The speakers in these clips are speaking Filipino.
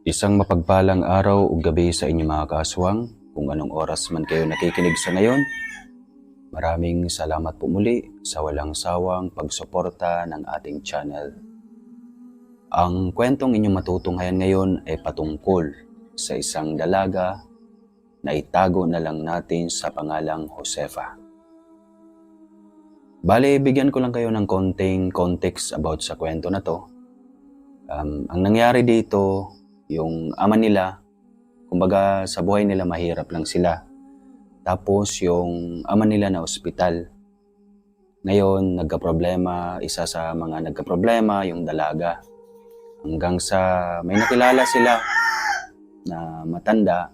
Isang mapagpalang araw o gabi sa inyong mga kaaswang, kung anong oras man kayo nakikinig sa ngayon. Maraming salamat po muli sa walang sawang pagsuporta ng ating channel. Ang kwentong inyong matutunghayan ngayon ay patungkol sa isang dalaga na itago na lang natin sa pangalang Josefa. Bale, bigyan ko lang kayo ng konting context about sa kwento na to. Ang nangyari dito, yung ama nila, kumbaga sa buhay nila mahirap lang sila. Tapos yung ama nila na ospital. Ngayon, isa sa mga nagkaproblema, yung dalaga. Hanggang sa may nakilala sila na matanda,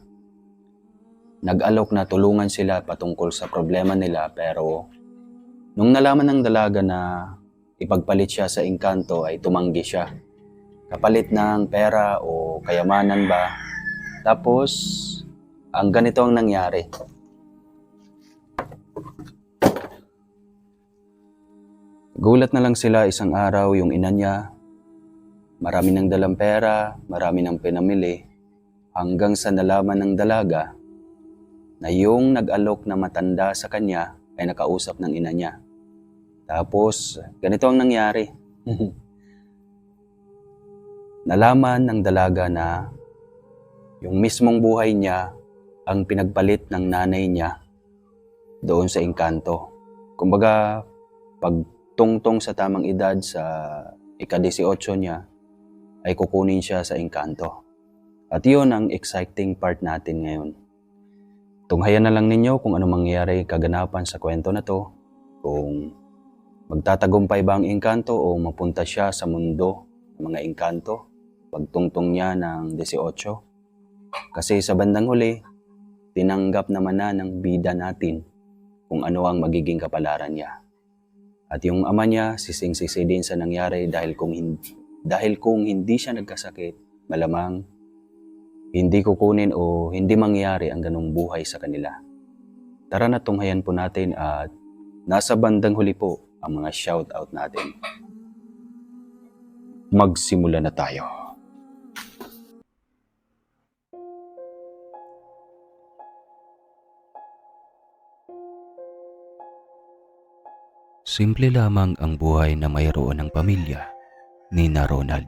nag-alok na tulungan sila patungkol sa problema nila. Pero nung nalaman ng dalaga na ipagpalit siya sa engkanto ay tumanggi siya. Kapalit ng pera o kayamanan ba. Tapos, ang ganito ang nangyari. Gulat na lang sila isang araw yung ina niya. Marami ng dalang pera, marami ng pinamili. Hanggang sa nalaman ng dalaga na yung nag-alok na matanda sa kanya ay nakausap ng ina niya. Tapos, ganito ang nangyari. Nalaman ng dalaga na yung mismong buhay niya ang pinagpalit ng nanay niya doon sa engkanto. Kumbaga, pag tungtong sa tamang edad sa ika-18 niya, ay kukunin siya sa engkanto. At yun ang exciting part natin ngayon. Tunghayan na lang ninyo kung ano mangyayari kaganapan sa kwento na to. Kung magtatagumpay ba ang engkanto o mapunta siya sa mundo ng mga engkanto pagtungtong niya ng 18. Kasi sa bandang huli, tinanggap naman na ng bida natin kung ano ang magiging kapalaran niya. At yung ama niya, sising-sisi din sa nangyari dahil kung hindi siya nagkasakit, malamang hindi kukunin o hindi mangyari ang ganong buhay sa kanila. Tara na tunghayan po natin at nasa bandang huli po ang mga shoutout natin. Magsimula na tayo. Simple lamang ang buhay na mayroon ng pamilya ni na Ronald.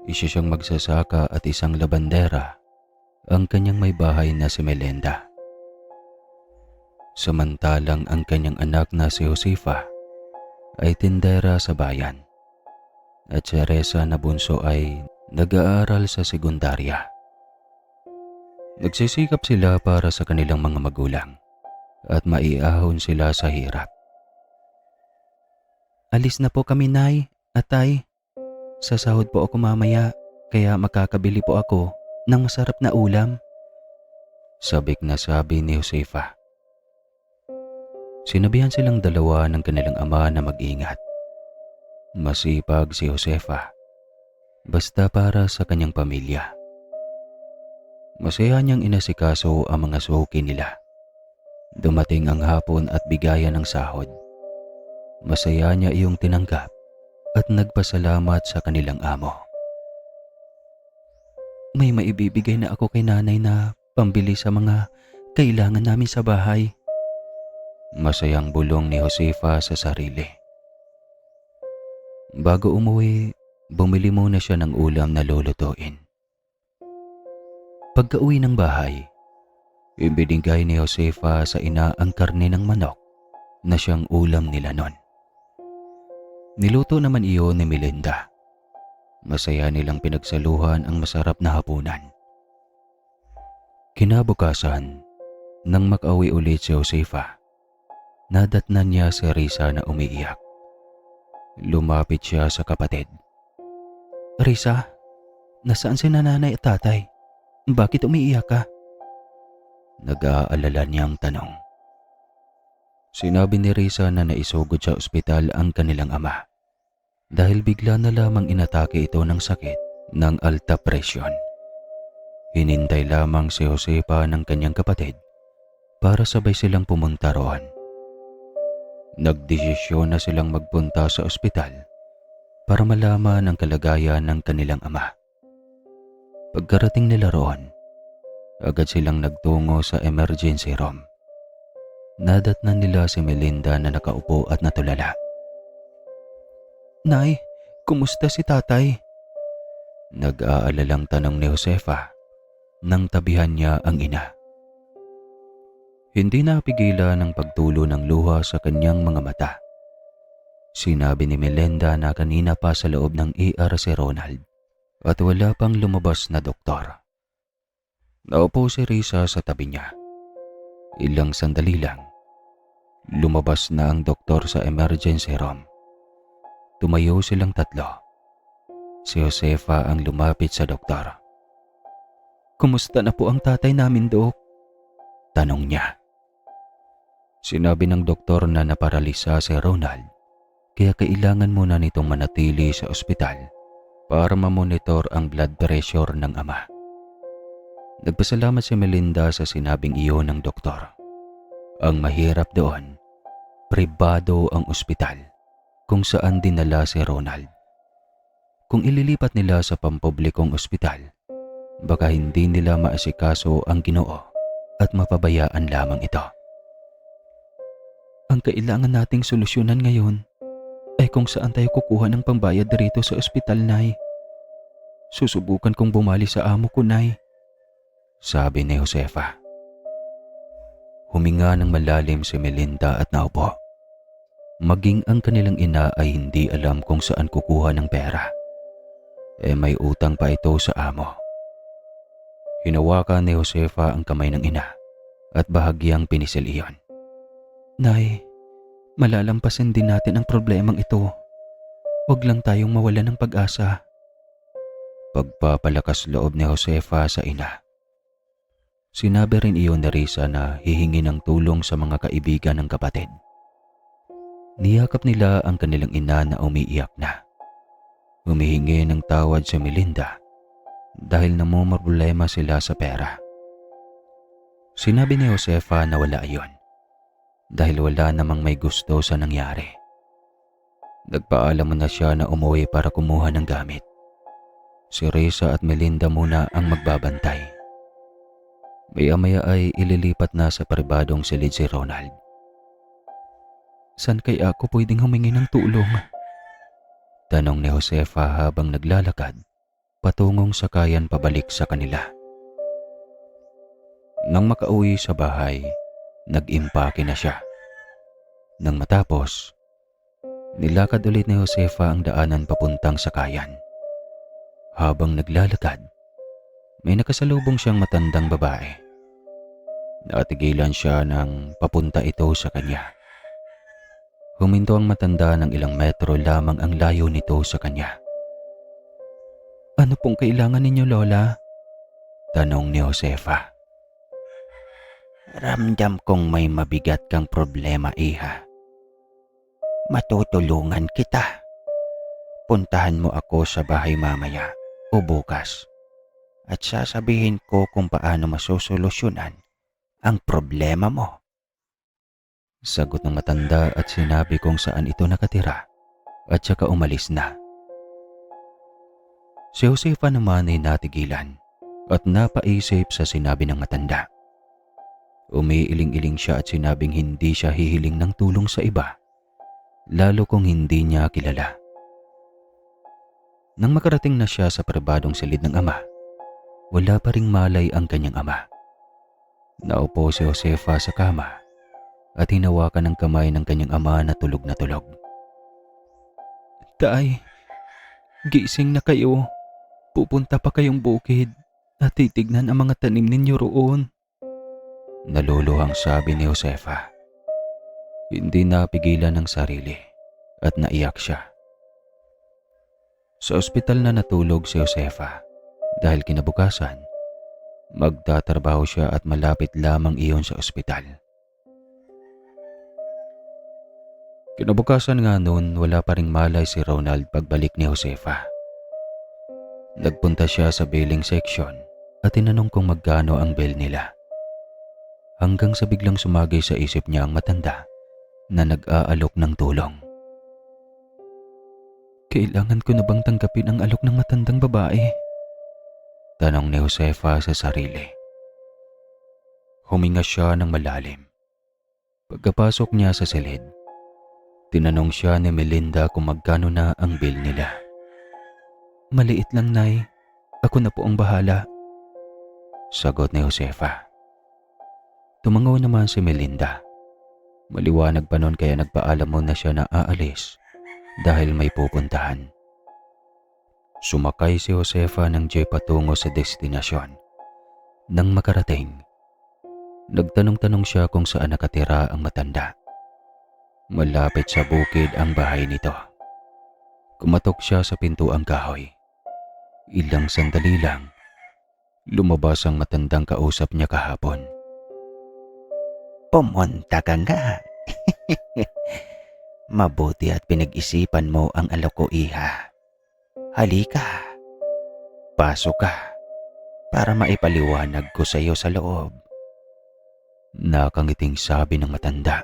Isa siyang magsasaka at isang labandera, ang kanyang may bahay na si Melenda. Samantalang ang kanyang anak na si Josefa ay tindera sa bayan at si Reza na bunso ay nag-aaral sa sekundarya. Nagsisikap sila para sa kanilang mga magulang at maiahon sila sa hirap. Alis na po kami, Nay at Tay. Sa sahod po ako mamaya, kaya makakabili po ako ng masarap na ulam. Sabik na sabi ni Josefa. Sinabihan silang dalawa ng kanilang ama na mag-ingat. Masipag si Josefa, basta para sa kanyang pamilya. Masaya niyang inasikaso ang mga suki nila. Dumating ang hapon at bigayan ng sahod. Masaya niya iyong tinanggap at nagpasalamat sa kanilang amo. May maibibigay na ako kay nanay na pambili sa mga kailangan namin sa bahay. Masayang bulong ni Josefa sa sarili. Bago umuwi, bumili muna siya ng ulam na lulutuin. Pagka-uwi ng bahay, ibinigay ni Josefa sa ina ang karne ng manok na siyang ulam nila nun. Niluto naman iyon ni Melenda. Masaya nilang pinagsaluhan ang masarap na hapunan. Kinabukasan, nang makauwi ulit si Josefa, nadatnan niya si Risa na umiiyak. Lumapit siya sa kapatid. Risa, nasaan si nanay at tatay? Bakit umiiyak ka? Nag-aalala niyang tanong. Sinabi ni Risa na naisugod sa ospital ang kanilang ama dahil bigla na lamang inatake ito ng sakit ng alta presyon. Hinintay lamang si Josefa ng kanyang kapatid para sabay silang pumunta roon. Nagdesisyon na silang magpunta sa ospital para malaman ang kalagayan ng kanilang ama. Pagkarating nila roon, agad silang nagtungo sa emergency room. Nadatnan nila si Melinda na nakaupo at natulala. "Nay, kumusta si tatay?" Nag-aalalang tanong ni Josefa nang tabihan niya ang ina. Hindi napigilan ng pagtulo ng luha sa kanyang mga mata. Sinabi ni Melinda na kanina pa sa loob ng ER si Ronald at wala pang lumabas na doktor. Naupo si Risa sa tabi niya. Ilang sandali lang, lumabas na ang doktor sa emergency room. Tumayo silang tatlo. Si Josefa ang lumapit sa doktor. "Kumusta na po ang tatay namin, Dok?" tanong niya. Sinabi ng doktor na naparalisa si Ronald, kaya kailangan muna nitong manatili sa ospital para mamonitor ang blood pressure ng ama. Nagpasalamat si Melinda sa sinabing iyon ng doktor. Ang mahirap doon, pribado ang ospital kung saan dinala si Ronald. Kung ililipat nila sa pampublikong ospital, baka hindi nila maasikaso ang Ginoo at mapabayaan lamang ito. "Ang kailangan nating solusyonan ngayon ay kung saan tayo kukuha ng pambayad dito sa ospital, Nay. Susubukan kong bumali sa amo ko, Nay," sabi ni Josefa. Huminga ng malalim si Melinda at naupo. Maging ang kanilang ina ay hindi alam kung saan kukuha ng pera. May utang pa ito sa amo. Hinawakan ni Josefa ang kamay ng ina at bahagyang pinisil iyon. "Nay, malalampasan din natin ang problemang ito. Huwag lang tayong mawala ng pag-asa." Pagpapalakas loob ni Josefa sa ina. Sinabi rin iyon ni Risa na hihingi ng tulong sa mga kaibigan ng kapatid. Niyakap nila ang kanilang ina na umiiyak na. Humihingi ng tawad si Melinda dahil namumroblema sila sa pera. Sinabi ni Josefa na wala iyon dahil wala namang may gusto sa nangyari. Nagpaalam na siya na umuwi para kumuha ng gamit. Si Risa at Melinda muna ang magbabantay. Maya-maya ay ililipat na sa pribadong silid si Ronald. "Saan kaya ako pwedeng humingi ng tulong?" tanong ni Josefa habang naglalakad patungong sakayan pabalik sa kanila. Nang makauwi sa bahay, nag-impake na siya. Nang matapos, nilakad ulit ni Josefa ang daanan papuntang sakayan. Habang naglalakad, may nakasalubong siyang matandang babae. Natigilan siya nang papunta ito sa kanya. Huminto ang matanda ng ilang metro lamang ang layo nito sa kanya. "Ano pong kailangan ninyo, Lola?" tanong ni Josefa. "Ramdam kong may mabigat kang problema, iha. Matutulungan kita. Puntahan mo ako sa bahay mamaya o bukas at sasabihin ko kung paano masosolusyonan ang problema mo." Sagot ng matanda at sinabi kung saan ito nakatira at saka umalis na. Si Josefa naman ay natigilan at napaisip sa sinabi ng matanda. Umiiling-iling siya at sinabing hindi siya hihiling ng tulong sa iba, lalo kung hindi niya kilala. Nang makarating na siya sa pribadong silid ng ama, wala pa ring malay ang kanyang ama. Naupo si Josefa sa kama at hinawakan ang kamay ng kanyang ama na tulog na tulog. "Tay, gising na kayo. Pupunta pa kayong bukid at titignan ang mga tanim ninyo roon." Naluluhang sabi ni Josefa. Hindi napigilan ng sarili at naiyak siya. Sa ospital na natulog si Josefa dahil kinabukasan, magtatrabaho siya at malapit lamang iyon sa ospital. Kinabukasan nga noon, wala pa ring malay si Ronald pagbalik ni Josefa. Nagpunta siya sa billing section at tinanong kung magkano ang bill nila. Hanggang sa biglang sumagay sa isip niya ang matanda na nag-aalok ng tulong. "Kailangan ko na bang tanggapin ang alok ng matandang babae?" Tanong ni Josefa sa sarili. Huminga siya ng malalim. Pagkapasok niya sa silid, tinanong siya ni Melinda kung magkano na ang bill nila. Maliit lang, Nay. Ako na po ang bahala. Sagot ni Josefa. Tumangaw naman si Melinda. Maliwanag pa noon kaya nagpaalam muna siya na aalis dahil may pupuntahan. Sumakay si Josefa ng jeep patungo sa destinasyon. Nang makarating, nagtanong-tanong siya kung saan nakatira ang matanda. Malapit sa bukid ang bahay nito. Kumatok siya sa pintuang kahoy. Ilang sandali lang, lumabas ang matandang kausap niya kahapon. Pumunta ka nga. Mabuti at pinag-isipan mo ang alok ko, iha. Halika. Pasok ka para maipaliwanag ko sa iyo sa loob. Nakangiting sabi ng matanda.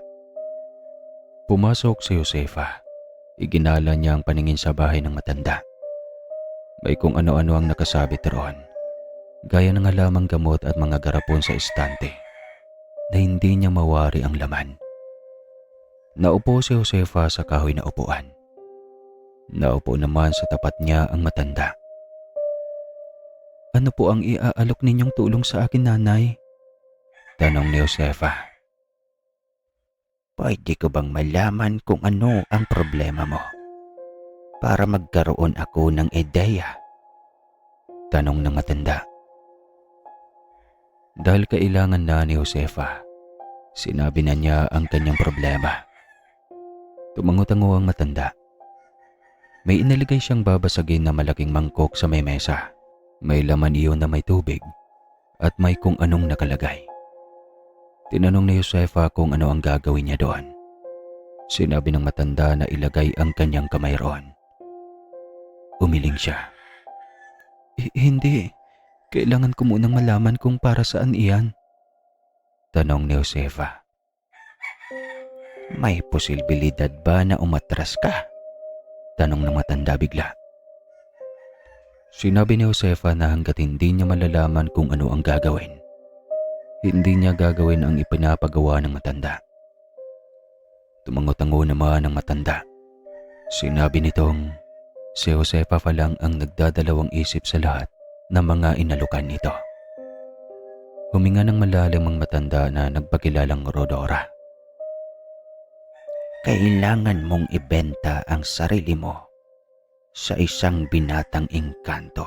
Pumasok si Josefa. Iginala niya ang paningin sa bahay ng matanda. May kung ano-ano ang nakasabit roon, gaya ng halamang gamot at mga garapon sa estante na hindi niya mawari ang laman. Naupo si Josefa sa kahoy na upuan. Naupo naman sa tapat niya ang matanda. Ano po ang iaalok ninyong tulong sa akin, Nanay? Tanong ni Josefa. Pwede ko bang malaman kung ano ang problema mo para magkaroon ako ng ideya? Tanong ng matanda. Dahil kailangan na ni Josefa, sinabi na niya ang kanyang problema. Tumango-tango ang matanda. May inaligay siyang babasagin na malaking mangkok sa may mesa. May laman iyon na may tubig at may kung anong nakalagay. Tinanong ni Josefa kung ano ang gagawin niya doon. Sinabi ng matanda na ilagay ang kanyang kamay roon. Umiling siya. Hindi. Kailangan ko munang malaman kung para saan iyan. Tanong ni Josefa. May posibilidad ba na umatras ka? Tanong ng matanda bigla. Sinabi ni Josefa na hanggat hindi niya malalaman kung ano ang gagawin, hindi niya gagawin ang ipinapagawa ng matanda. Tumango-tango naman ang matanda. Sinabi nitong si Josefa pa lang ang nagdadalawang isip sa lahat ng mga inalukan nito. Huminga ng malalim ang matanda na nagpakilalang Rodora. Kailangan mong ibenta ang sarili mo sa isang binatang engkanto.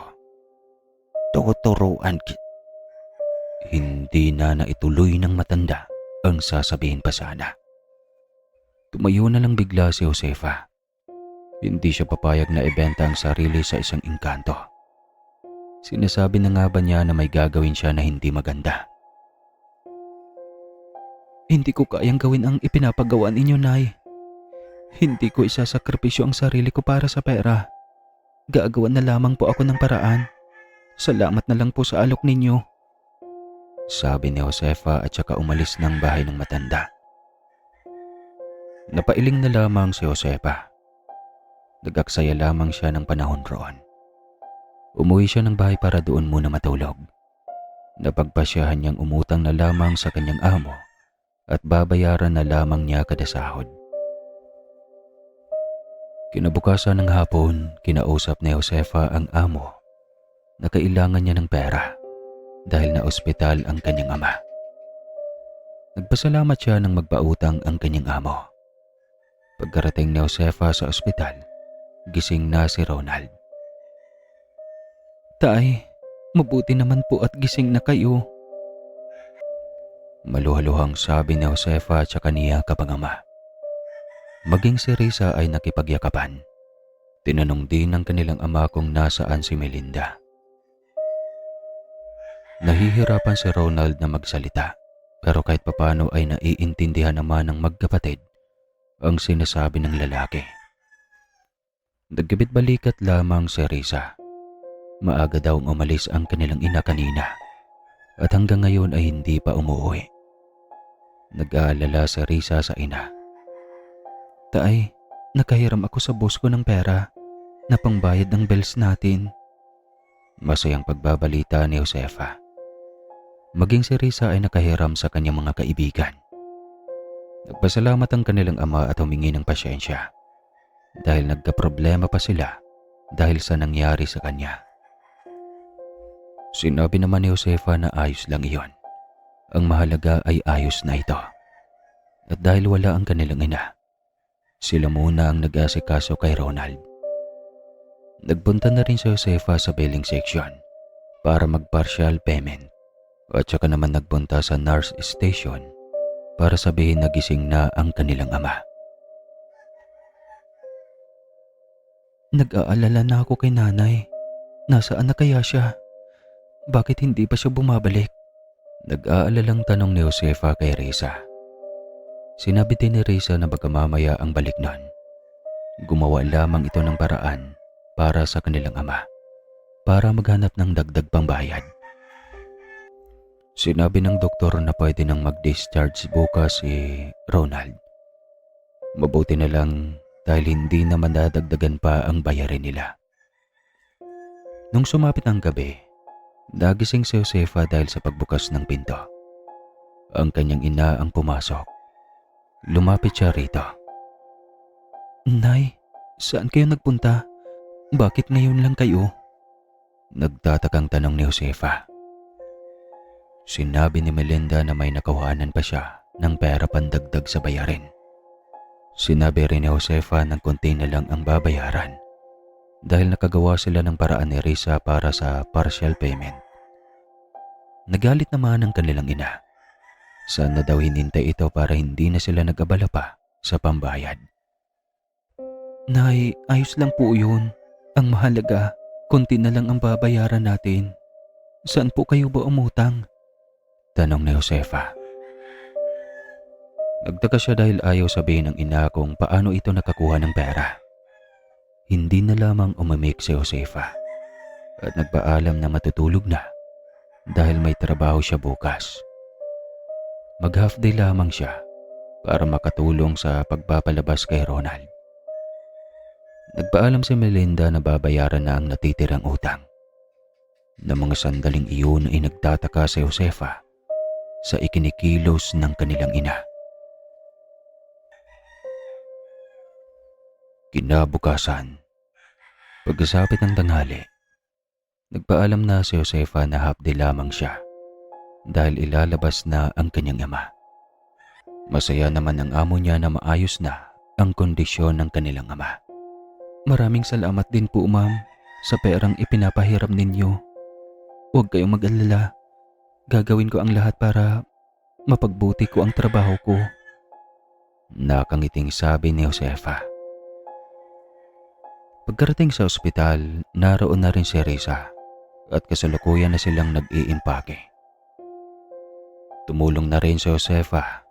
Tuturuan Hindi na naituloy ng matanda ang sasabihin pa sana. Tumayo na lang bigla si Josefa. Hindi siya papayag na ibenta ang sarili sa isang engkanto. Sinasabi na nga ba niya na may gagawin siya na hindi maganda? Hindi ko kayang gawin ang ipinapagawa ninyo, Nay. Hindi ko isasakripisyo ang sarili ko para sa pera. Gagawan na lamang po ako ng paraan. Salamat na lang po sa alok ninyo. Sabi ni Josefa at saka umalis ng bahay ng matanda. Napailing na lamang si Josefa. Nag-aksaya lamang siya ng panahon roon. Umuwi siya ng bahay para doon muna matulog. Napagpasyahan niyang umutang na lamang sa kanyang amo at babayaran na lamang niya kada sahod. Kinabukasan ng hapon, kinausap ni Josefa ang amo na kailangan niya ng pera dahil na ospital ang kanyang ama. Nagpasalamat siya nang magpautang ang kanyang amo. Pagkarating ni Josefa sa ospital, gising na si Ronald. Tay, mabuti naman po at gising na kayo. Maluhaluhang sabi ni Josefa at saka niya kapang ama. Maging si Risa ay nakipagyakapan. Tinanong din ng kanilang ama kung nasaan si Melinda. Nahihirapan si Ronald na magsalita, pero kahit papano ay naiintindihan naman ng magkapatid ang sinasabi ng lalaki. Nagkibit balikat lamang si Risa. Maaga daw umalis ang kanilang ina kanina at hanggang ngayon ay hindi pa umuwi. Nag-aalala si Risa sa ina. Tay, nakahiram ako sa boss ko ng pera na pangbayad ng bills natin. Masayang pagbabalita ni Josefa. Maging si Risa ay nakahiram sa kanyang mga kaibigan. Nagpasalamat ang kanilang ama at humingi ng pasyensya dahil nagkaproblema pa sila dahil sa nangyari sa kanya. Sinabi naman ni Josefa na ayos lang iyon. Ang mahalaga ay ayos na ito. At dahil wala ang kanilang ina, sila muna ang nag-asikaso kay Ronald. Nagpunta na rin si Josefa sa billing section para mag-partial payment at saka naman nagpunta sa nurse station para sabihin na gising na ang kanilang ama. Nag-aalala na ako kay nanay. Nasaan na kaya siya? Bakit hindi pa siya bumabalik? Nag-aalalang tanong ni Josefa kay Risa. Sinabi din ni Risa na baka mamaya ang balik nun. Gumawa lamang ito ng paraan para sa kanilang ama, para maghanap ng dagdag pambayad. Sinabi ng doktor na pwede nang mag-discharge bukas si Ronald. Mabuti na lang dahil hindi na madadagdagan pa ang bayarin nila. Nung sumapit ang gabi, nagising si Josefa dahil sa pagbukas ng pinto. Ang kanyang ina ang pumasok. Lumapit siya rito. Nay, saan kayo nagpunta? Bakit ngayon lang kayo? Nagtatakang tanong ni Josefa. Sinabi ni Melinda na may nakuhanan pa siya ng pera pandagdag sa bayarin. Sinabi rin ni Josefa na konti na lang ang babayaran dahil nakagawa sila ng paraan ni Risa para sa partial payment. Nagalit naman ang kanilang ina. Sana daw hinintay ito para hindi na sila nag-abala pa sa pambayad. Nay, ayos lang po yun. Ang mahalaga, konti na lang ang babayaran natin. Saan po kayo ba umutang? Tanong ni Josefa. Nagtaka siya dahil ayaw sabihin ng ina kung paano ito nakakuha ng pera. Hindi na lamang umimik si Josefa at nagpaalam na matutulog na dahil may trabaho siya bukas. Mag-half day lamang siya para makatulong sa pagpapalabas kay Ronald. Nagpaalam si Melinda na babayaran na ang natitirang utang. Na mga sandaling iyon ay nagtataka si Josefa sa ikinikilos ng kanilang ina. Kinabukasan, pagkasapit ng tanghali, nagpaalam na si Josefa na half day lamang siya dahil ilalabas na ang kanyang ama. Masaya naman ang amo niya na maayos na ang kondisyon ng kanilang ama. Maraming salamat din po, ma'am, sa perang ipinapahiram ninyo. Huwag kayong mag-alala. Gagawin ko ang lahat para mapagbuti ko ang trabaho ko. Nakangiting sabi ni Josefa. Pagkarating sa ospital, naroon na rin si Risa at kasalukuyan na silang nag-iimpake. Tumulong na rin si Josefa.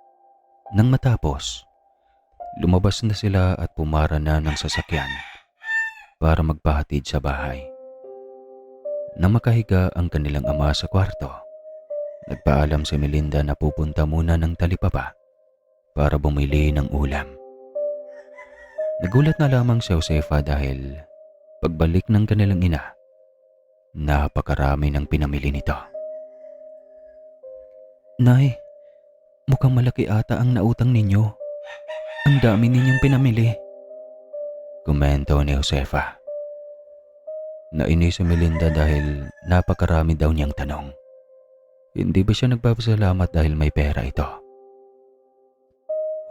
Nang matapos, lumabas na sila at pumara na ng sasakyan para magpahatid sa bahay. Nang makahiga ang kanilang ama sa kwarto, nagpaalam si Melinda na pupunta muna ng talipapa para bumili ng ulam. Nagulat na lamang si Josefa dahil pagbalik ng kanilang ina, napakarami ng pinamili nito. Nay, mukhang malaki ata ang nautang ninyo. Ang dami ninyong pinamili. Komento ni Josefa. Nainis si Melinda dahil napakarami daw niyang tanong. Hindi ba siya nagpapasalamat dahil may pera ito?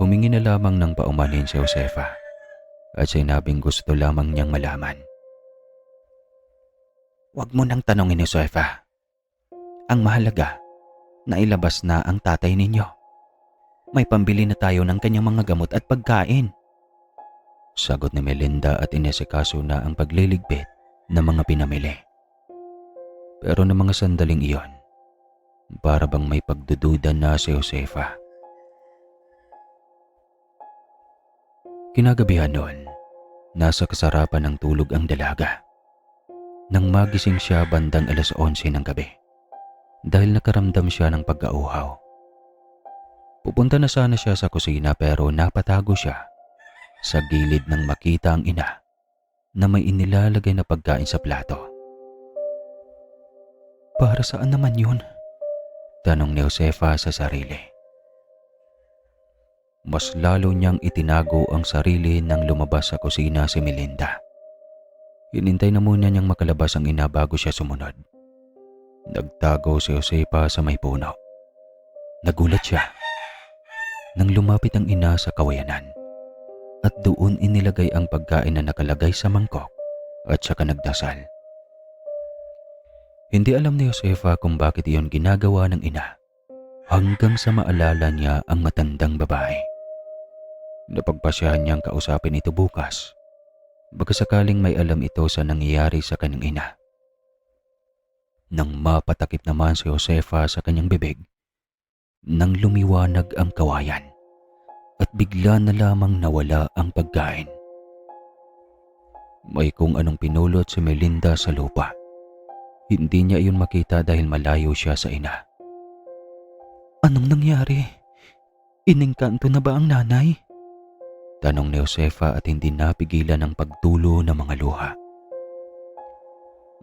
Humingi na lamang ng paumanhin si Josefa at sinabing gusto lamang niyang malaman. Huwag mo nang tanongin ni Josefa. Ang mahalaga, nailabas na ang tatay ninyo. May pambili na tayo ng kanyang mga gamot at pagkain. Sagot ni Melinda at inesikaso na ang pagliligpit ng mga pinamili. Pero ng mga sandaling iyon, para bang may pagdududa na si Josefa. Kinagabihan noon, nasa kasarapan ng tulog ang dalaga. Nang magising siya bandang 11:00 ng gabi, dahil nakaramdam siya ng pagkauhaw. Pupunta na sana siya sa kusina pero napatago siya sa gilid nang makita ang ina na may inilalagay na pagkain sa plato. Para saan naman yun? Tanong ni Josefa sa sarili. Mas lalo niyang itinago ang sarili nang lumabas sa kusina si Melinda. Hinintay na muna niyang makalabas ang ina bago siya sumunod. Nagtago si Josefa sa may puno. Nagulat siya nang lumapit ang ina sa kawayanan at doon inilagay ang pagkain na nakalagay sa mangkok at saka nagdasal. Hindi alam ni Josefa kung bakit iyon ginagawa ng ina hanggang sa maalala niya ang matandang babae. Napagpasyahan niyang kausapin ito bukas, baka sakaling may alam ito sa nangyayari sa kanyang ina. Nang mapatakip naman si Josefa sa kanyang bibig, nang lumiwanag ang kawayan at bigla na lamang nawala ang pagkain. May kung anong pinulot si Melinda sa lupa. Hindi niya iyon makita dahil malayo siya sa ina. Anong nangyari? Inengkanto na ba ang nanay? Tanong ni Josefa at hindi napigilan ang pagtulo ng mga luha.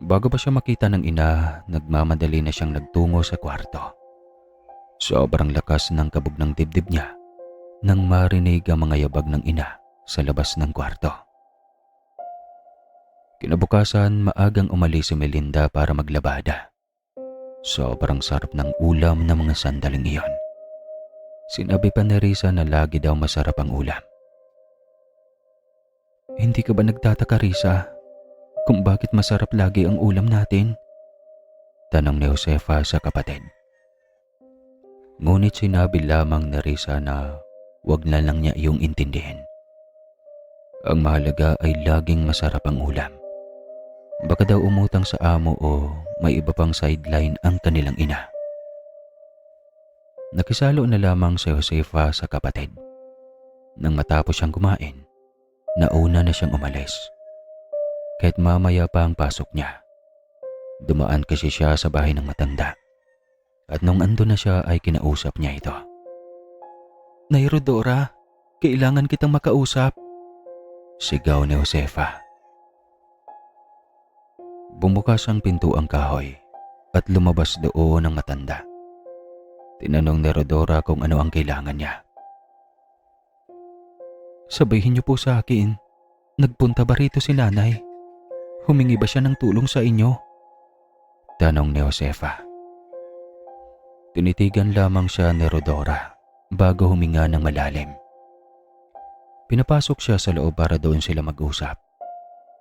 Bago pa siya makita ng ina, nagmamadali na siyang nagtungo sa kwarto. Sobrang lakas ng kabog ng dibdib niya nang marinig ang mga yabag ng ina sa labas ng kwarto. Kinabukasan, maagang umalis si Melinda para maglabada. Sobrang sarap ng ulam ng mga sandaling iyon. Sinabi pa ni Risa na lagi daw masarap ang ulam. Hindi ka ba nagtataka, Risa, kung bakit masarap lagi ang ulam natin? Tanong ni Josefa sa kapatid. Ngunit sinabi lamang ni Risa na wag na lang niya iyong intindihin. Ang mahalaga ay laging masarap ang ulam. Baka daw umutang sa amo o may iba pang sideline ang kanilang ina. Nakisalo na lamang si Josefa sa kapatid. Nang matapos siyang kumain, nauna na siyang umalis. Kahit mamaya pa ang pasok niya. Dumaan kasi siya sa bahay ng matanda. At nung ando na siya ay kinausap niya ito. Nay Rodora, kailangan kitang makausap. Sigaw ni Josefa. Bumukas ang pinto ang kahoy at lumabas doon ang matanda. Tinanong ni Rodora kung ano ang kailangan niya. Sabihin niyo po sa akin, nagpunta ba rito si nanay? Humingi ba siya ng tulong sa inyo? Tanong ni Josefa. Tinitigan lamang siya ni Rodora bago huminga ng malalim. Pinapasok siya sa loob para doon sila mag-usap.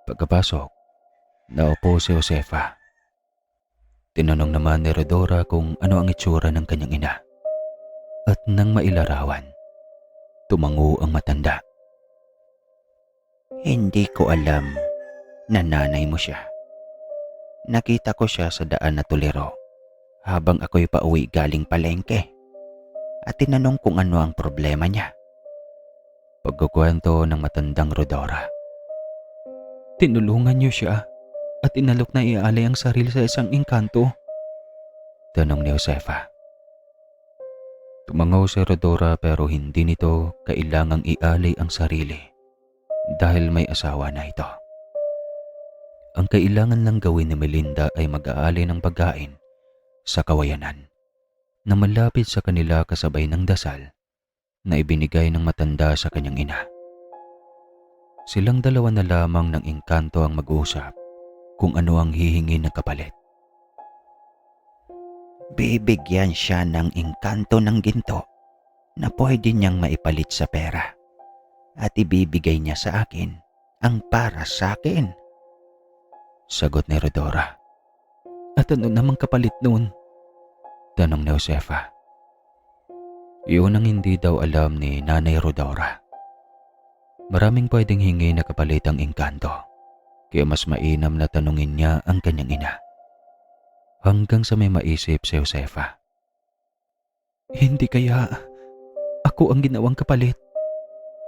Pagkapasok, naupo si Josefa. Tinanong naman ni Rodora kung ano ang itsura ng kanyang ina. At nang mailarawan, tumango ang matanda. Hindi ko alam na nanay mo siya. Nakita ko siya sa daan na tuliro habang ako'y pauwi galing palengke at tinanong kung ano ang problema niya. Pagkukwento ng matandang Rodora. Tinulungan niyo siya at inalok na iaalay ang sarili sa isang engkanto? Tanong ni Josefa. Tumangaw si Rodora pero hindi nito kailangang ialay ang sarili dahil may asawa na ito. Ang kailangan lang gawin ni Melinda ay mag-aalay ng pagkain sa kawayanan na malapit sa kanila kasabay ng dasal na ibinigay ng matanda sa kanyang ina. Silang dalawa na lamang ng engkanto ang mag-usap kung ano ang hihingi ng kapalit. Bibigyan siya ng engkanto ng ginto na pwede niyang maipalit sa pera at ibibigay niya sa akin ang para sa akin. Sagot ni Rodora. At ano namang kapalit noon? Tanong ni Josefa. Iyon ang hindi daw alam ni Nanay Rodora. Maraming pwedeng hingi na kapalit ang engkanto, kaya mas mainam na tanungin niya ang kanyang ina. Hanggang sa may maisip si Josefa. Hindi kaya ako ang ginawang kapalit?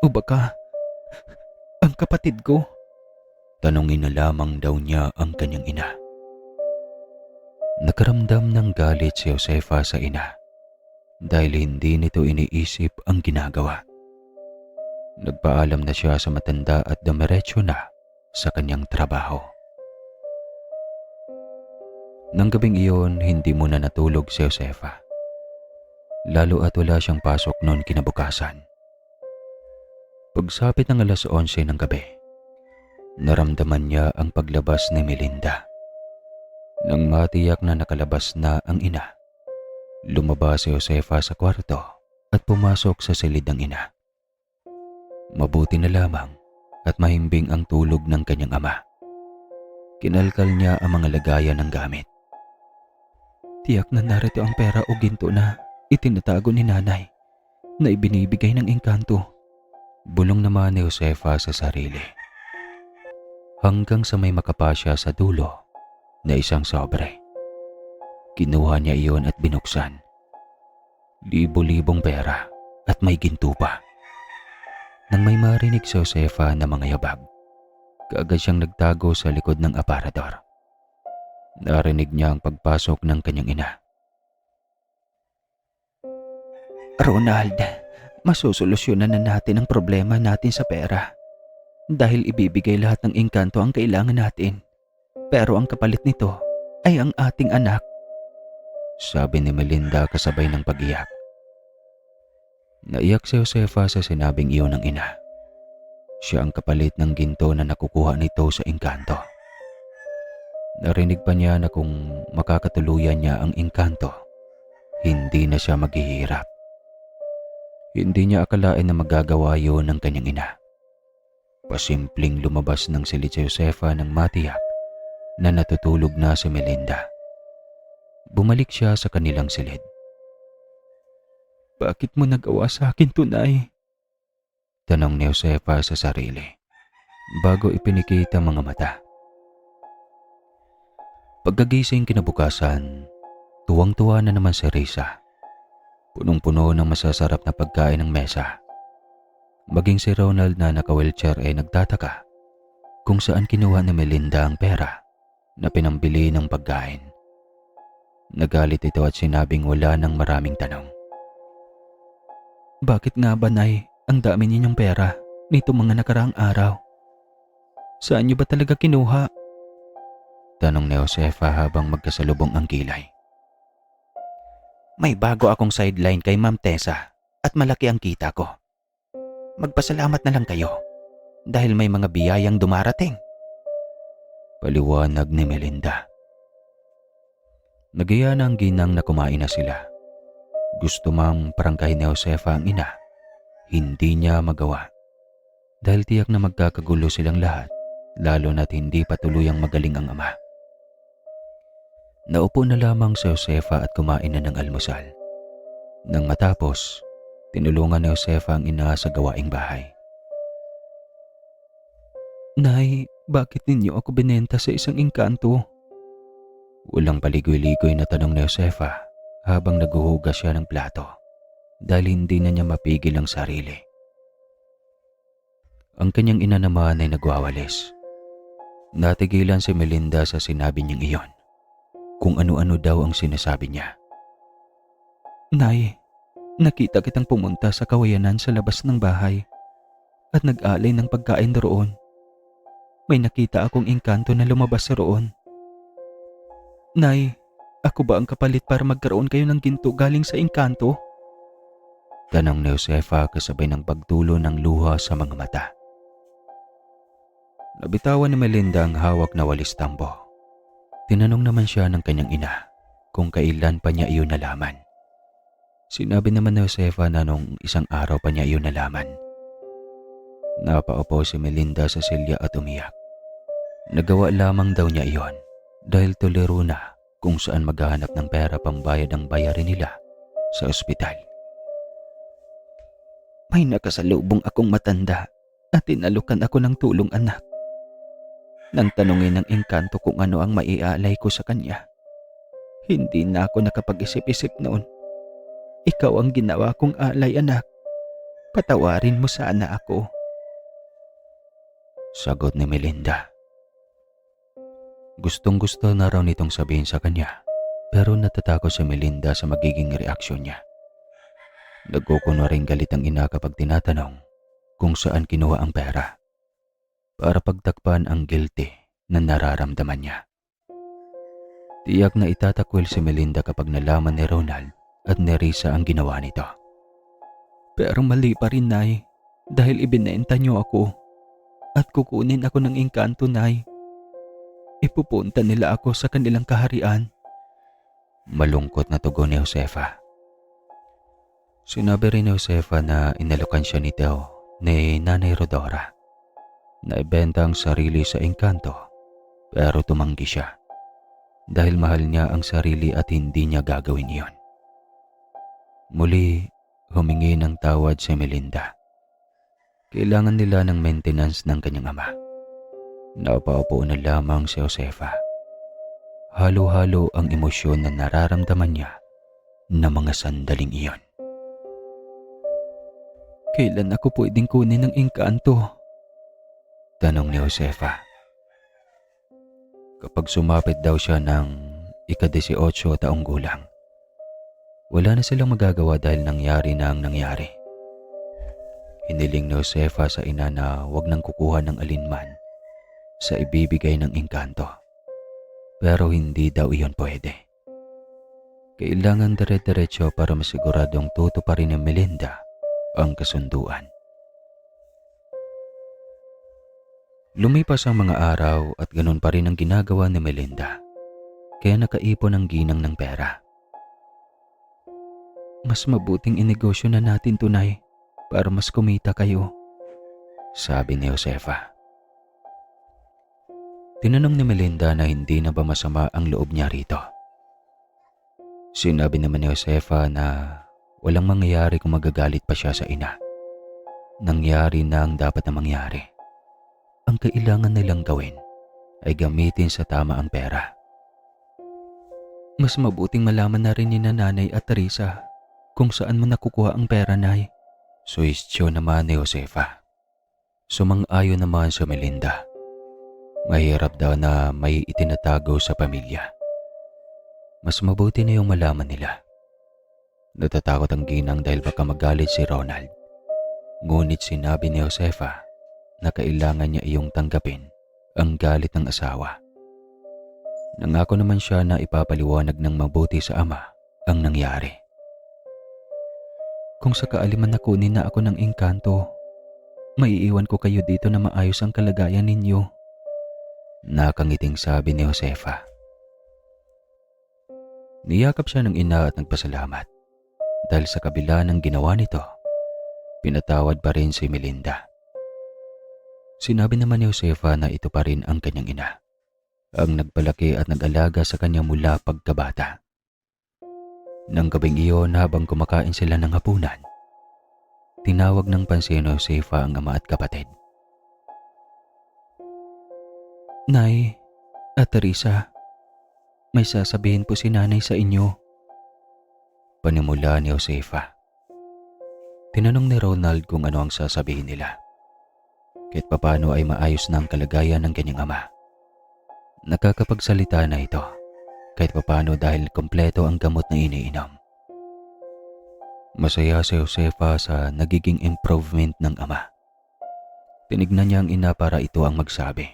O baka ang kapatid ko? Tanungin na lamang daw niya ang kanyang ina. Nakaramdam ng galit si Josefa sa ina dahil hindi nito iniisip ang ginagawa. Nagpaalam na siya sa matanda at dumiretso na sa kanyang trabaho. Nang gabing iyon, hindi muna natulog si Josefa. Lalo at wala siyang pasok noon kinabukasan. Pagsapit ng alas 11 ng gabi, naramdaman niya ang paglabas ni Melinda. Nang matiyak na nakalabas na ang ina, lumabas si Josefa sa kwarto at pumasok sa silid ng ina. Mabuti na lamang at mahimbing ang tulog ng kanyang ama. Kinalkal niya ang mga lagayan ng gamit. Tiyak na narito ang pera o ginto na itinatago ni nanay na ibinibigay ng engkanto. Bulong naman ni Josefa sa sarili. Hanggang sa may makapasya sa dulo na isang sobre. Kinuha niya iyon at binuksan. Libo-libong pera at may ginto pa. Nang may marinig si Josefa na mga yabag, kaagad siyang nagtago sa likod ng aparador. Narinig niya ang pagpasok ng kanyang ina. Ronald, masusolusyonan na natin ang problema natin sa pera. Dahil ibibigay lahat ng engkanto ang kailangan natin. Pero ang kapalit nito ay ang ating anak. Sabi ni Melinda kasabay ng pag-iyak. Naiyak si Josefa sa sinabing iyon ng ina. Siya ang kapalit ng ginto na nakukuha nito sa engkanto. Narinig pa niya na kung makakatuluyan niya ang engkanto, hindi na siya maghihirap. Hindi niya akalain na magagawa yun ng kanyang ina. Pasimpleng lumabas ng silid si Josefa nang matiyak na natutulog na si Melinda. Bumalik siya sa kanilang silid. Bakit mo nagawa sa akin, tunay? Tanong ni Josefa sa sarili bago ipinikit ang mga mata. Pagkagising kinabukasan, tuwang-tuwa na naman si Risa. Punong-puno ng masasarap na pagkain ng mesa. Maging si Ronald na naka-wheelchair ay nagtataka kung saan kinuha ni Melinda ang pera na pinambili ng pagkain. Nagalit ito at sinabing wala ng maraming tanong. Bakit nga ba, Nay, ang dami ninyong pera nito mga nakaraang araw? Saan niyo ba talaga kinuha? Tanong ni Josefa habang magkasalubong ang kilay. May bago akong sideline kay Ma'am Tessa at malaki ang kita ko. Magpasalamat na lang kayo dahil may mga biyayang dumarating. Paliwanag ni Melinda. Nagiya na ang ginang na kumain na sila. Gusto mang parangkahin ni Josefa ang ina. Hindi niya magawa. Dahil tiyak na magkakagulo silang lahat, lalo na't hindi pa tuluyang magaling ang ama. Naupo na lamang si Josefa at kumain na ng almusal. Nang matapos, tinulungan ni Josefa ang ina sa gawaing bahay. Nay, bakit ninyo ako binenta sa isang engkanto? Walang paligoy-ligoy na tanong ni Josefa habang naghuhugas siya ng plato dahil hindi na niya mapigil ang sarili. Ang kanyang ina naman ay nagwawalis. Natigilan si Melinda sa sinabi niyang iyon. Kung ano-ano daw ang sinasabi niya. Nay, nakita kitang pumunta sa kawayanan sa labas ng bahay at nag-alay ng pagkain doon. May nakita akong engkanto na lumabas roon. Nay, ako ba ang kapalit para magkaroon kayo ng ginto galing sa engkanto? Tanong ni Josefa kasabay ng pagtulo ng luha sa mga mata. Nabitawan ni Melinda ang hawak na walis tambo. Tinanong naman siya ng kanyang ina kung kailan pa niya iyon nalaman. Sinabi naman ni Josefa na nung isang araw pa niya iyon nalaman. Napaupo si Melinda sa silya at umiyak. Nagawa lamang daw niya iyon dahil tuliro na kung saan maghahanap ng pera pambayad ang bayarin nila sa ospital. May nakasalubong akong matanda at tinalukan ako ng tulong, anak. Nang tanungin ng engkanto kung ano ang maialay ko sa kanya, hindi na ako nakapag-isip-isip noon. Ikaw ang ginawa kong alay, anak. Patawarin mo sana ako. Sagot ni Melinda. Gustong-gusto na raw nitong sabihin sa kanya, pero natatakot si Melinda sa magiging reaksyon niya. Nagkukunwaring galit ang ina kapag tinatanong kung saan kinuha ang pera para pagtakpan ang guilty na nararamdaman niya. Tiyak na itatakwil si Melinda kapag nalaman ni Ronald at ni Risa ang ginawa nito. Pero mali pa rin, Nay, dahil ibinenta niyo ako at kukunin ako ng engkanto, Nay. Ipupunta nila ako sa kanilang kaharian. Malungkot na tugon ni Josefa. Sinabi rin ni Josefa na inalokan siya nito ni Nanay Rodora na ibenta ang sarili sa engkanto, pero tumanggi siya dahil mahal niya ang sarili at hindi niya gagawin iyon. Muli, humingi ng tawad si Melinda. Kailangan nila ng maintenance ng kanyang ama. Napaupo na lamang si Josefa. Halo-halo ang emosyon na nararamdaman niya na mga sandaling iyon. Kailan ako pwedeng kunin ng engkanto? Tanong ni Josefa. Kapag sumapit daw siya ng ika-18 taong gulang. Wala na silang magagawa dahil nangyari na ang nangyari. Hiniling ni Josefa sa ina na huwag nang kukuha ng alinman sa ibibigay ng engkanto. Pero hindi daw iyon pwede. Kailangan dire-diretso para masiguradong tutuparin ng Melinda ang kasunduan. Lumipas ang mga araw at ganun pa rin ang ginagawa ni Melinda, kaya nakaipon ang ginang ng pera. Mas mabuting inegosyo na natin, Tunay, para mas kumita kayo, sabi ni Josefa. Tinanong ni Melinda na hindi na ba masama ang loob niya rito. Sinabi naman ni Josefa na walang mangyayari kung magagalit pa siya sa ina. Nangyari na ang dapat na mangyari. Ang kailangan nilang gawin ay gamitin sa tama ang pera. Mas mabuting malaman na rin ni Nanay at Teresa kung saan mo nakukuha ang pera, Nay. Suwestyo naman ni Josefa. Sumang-ayon naman sa Melinda. Mahirap daw na may itinatago sa pamilya. Mas mabuti na yung malaman nila. Natatakot ang ginang dahil baka magalit si Ronald. Ngunit sinabi ni Josefa na kailangan niya iyong tanggapin ang galit ng asawa. Nangako naman siya na ipapaliwanag ng mabuti sa ama ang nangyari. Kung sakali man nakunin na ako ng engkanto, maiiwan ko kayo dito na maayos ang kalagayan ninyo. Nakangiting sabi ni Josefa. Niyakap siya ng ina at nagpasalamat dahil sa kabila ng ginawa nito, pinatawad pa rin si Melinda. Sinabi naman ni Josefa na ito pa rin ang kanyang ina, ang nagpalaki at nag-alaga sa kanya mula pagkabata. Nang gabing iyon habang kumakain sila ng hapunan, tinawag ng pansin ni Josefa ang ama at kapatid. Nay at Teresa, may sasabihin po si Nanay sa inyo. Panimula ni Josefa. Tinanong ni Ronald kung ano ang sasabihin nila. Kahit papano ay maayos na ang kalagayan ng kanyang ama. Nakakapagsalita na ito, kahit papano dahil kompleto ang gamot na iniinom. Masaya si Josefa sa nagiging improvement ng ama. Tinignan niya ang ina para ito ang magsabi.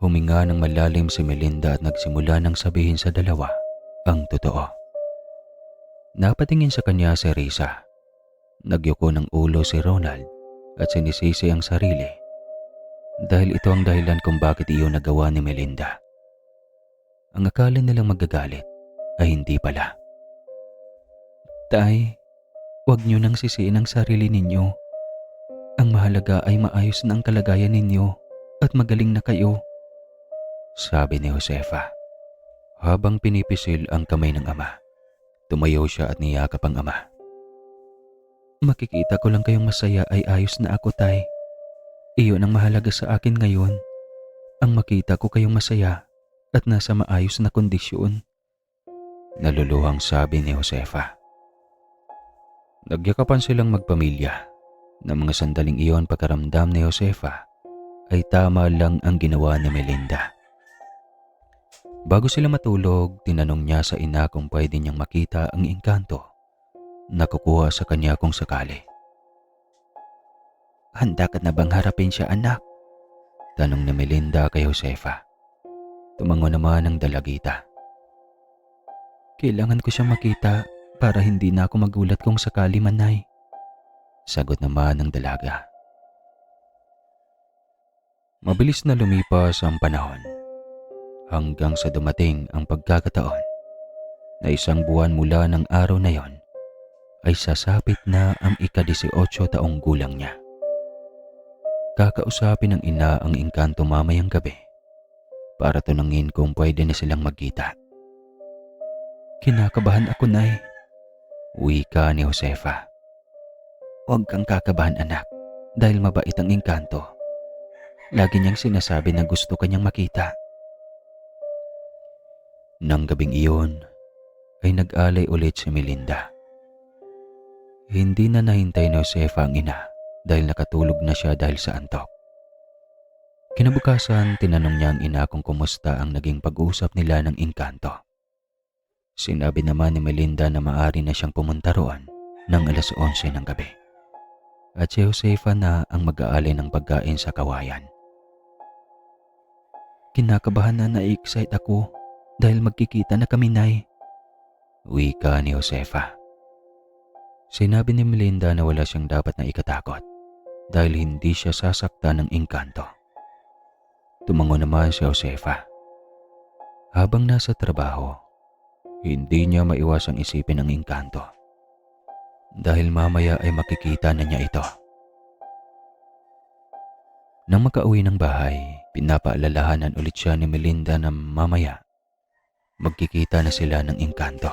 Huminga ng malalim si Melinda at nagsimula ng sabihin sa dalawa ang totoo. Napatingin sa kanya si Risa. Nagyuko ng ulo si Ronald at sinisisi ang sarili dahil ito ang dahilan kung bakit iyon nagawa ni Melinda. Ang akala nilang magagalit ay hindi pala. Tay, huwag niyo nang sisiin ang sarili ninyo. Ang mahalaga ay maayos na ang kalagayan ninyo at magaling na kayo, sabi ni Josefa. Habang pinipisil ang kamay ng ama, tumayo siya at niyakap ang ama. Makikita ko lang kayong masaya ay ayos na ako, Tay. Iyon ang mahalaga sa akin ngayon. Ang makita ko kayong masaya at nasa maayos na kondisyon. Naluluhang sabi ni Josefa. Nagyakapan silang magpamilya. Ng mga sandaling iyon pagkaramdam ni Josefa ay tama lang ang ginawa ni Melinda. Bago sila matulog, tinanong niya sa ina kung pwede niyang makita ang engkanto na kukuha sa kanya kung sakali. Handa ka na bang harapin siya, anak? Tanong ni Melinda kay Josefa. Tumango naman ang dalagita. Kailangan ko siyang makita para hindi na ako magulat kung sakali man, Nay. Sagot naman ng dalaga. Mabilis na lumipas ang panahon hanggang sa dumating ang pagkakataon na isang buwan mula ng araw na yon ay sasapit na ang ika-18 taong gulang niya. Kakausapin ng ina ang engkanto mamayang gabi para tunangin kung pwede na silang magkita. Kinakabahan ako, Nay. Wika ni Josefa. Huwag kang kakabahan, anak, dahil mabait ang engkanto. Lagi niyang sinasabi na gusto kanyang makita. Nang gabing iyon, ay nag-alay ulit si Melinda. Hindi na nahintay ni Josefa ang ina dahil nakatulog na siya dahil sa antok. Kinabukasan, tinanong niya ang ina kung kumusta ang naging pag-uusap nila ng engkanto. Sinabi naman ni Melinda na maaari na siyang pumunta roon ng 11:00 ng gabi. At si Josefa na ang mag-aalay ng pagkain sa kawayan. Kinakabahan na na-excite ako dahil magkikita na kami, Nay. Wika ni Josefa. Sinabi ni Melinda na wala siyang dapat na ikatakot dahil hindi siya sasaktan ng engkanto. Tumango naman si Josefa. Habang nasa trabaho, hindi niya maiwasang isipin ang engkanto dahil mamaya ay makikita na niya ito. Nang makauwi ng bahay, pinapaalalahanan ulit siya ni Melinda na mamaya magkikita na sila ng engkanto.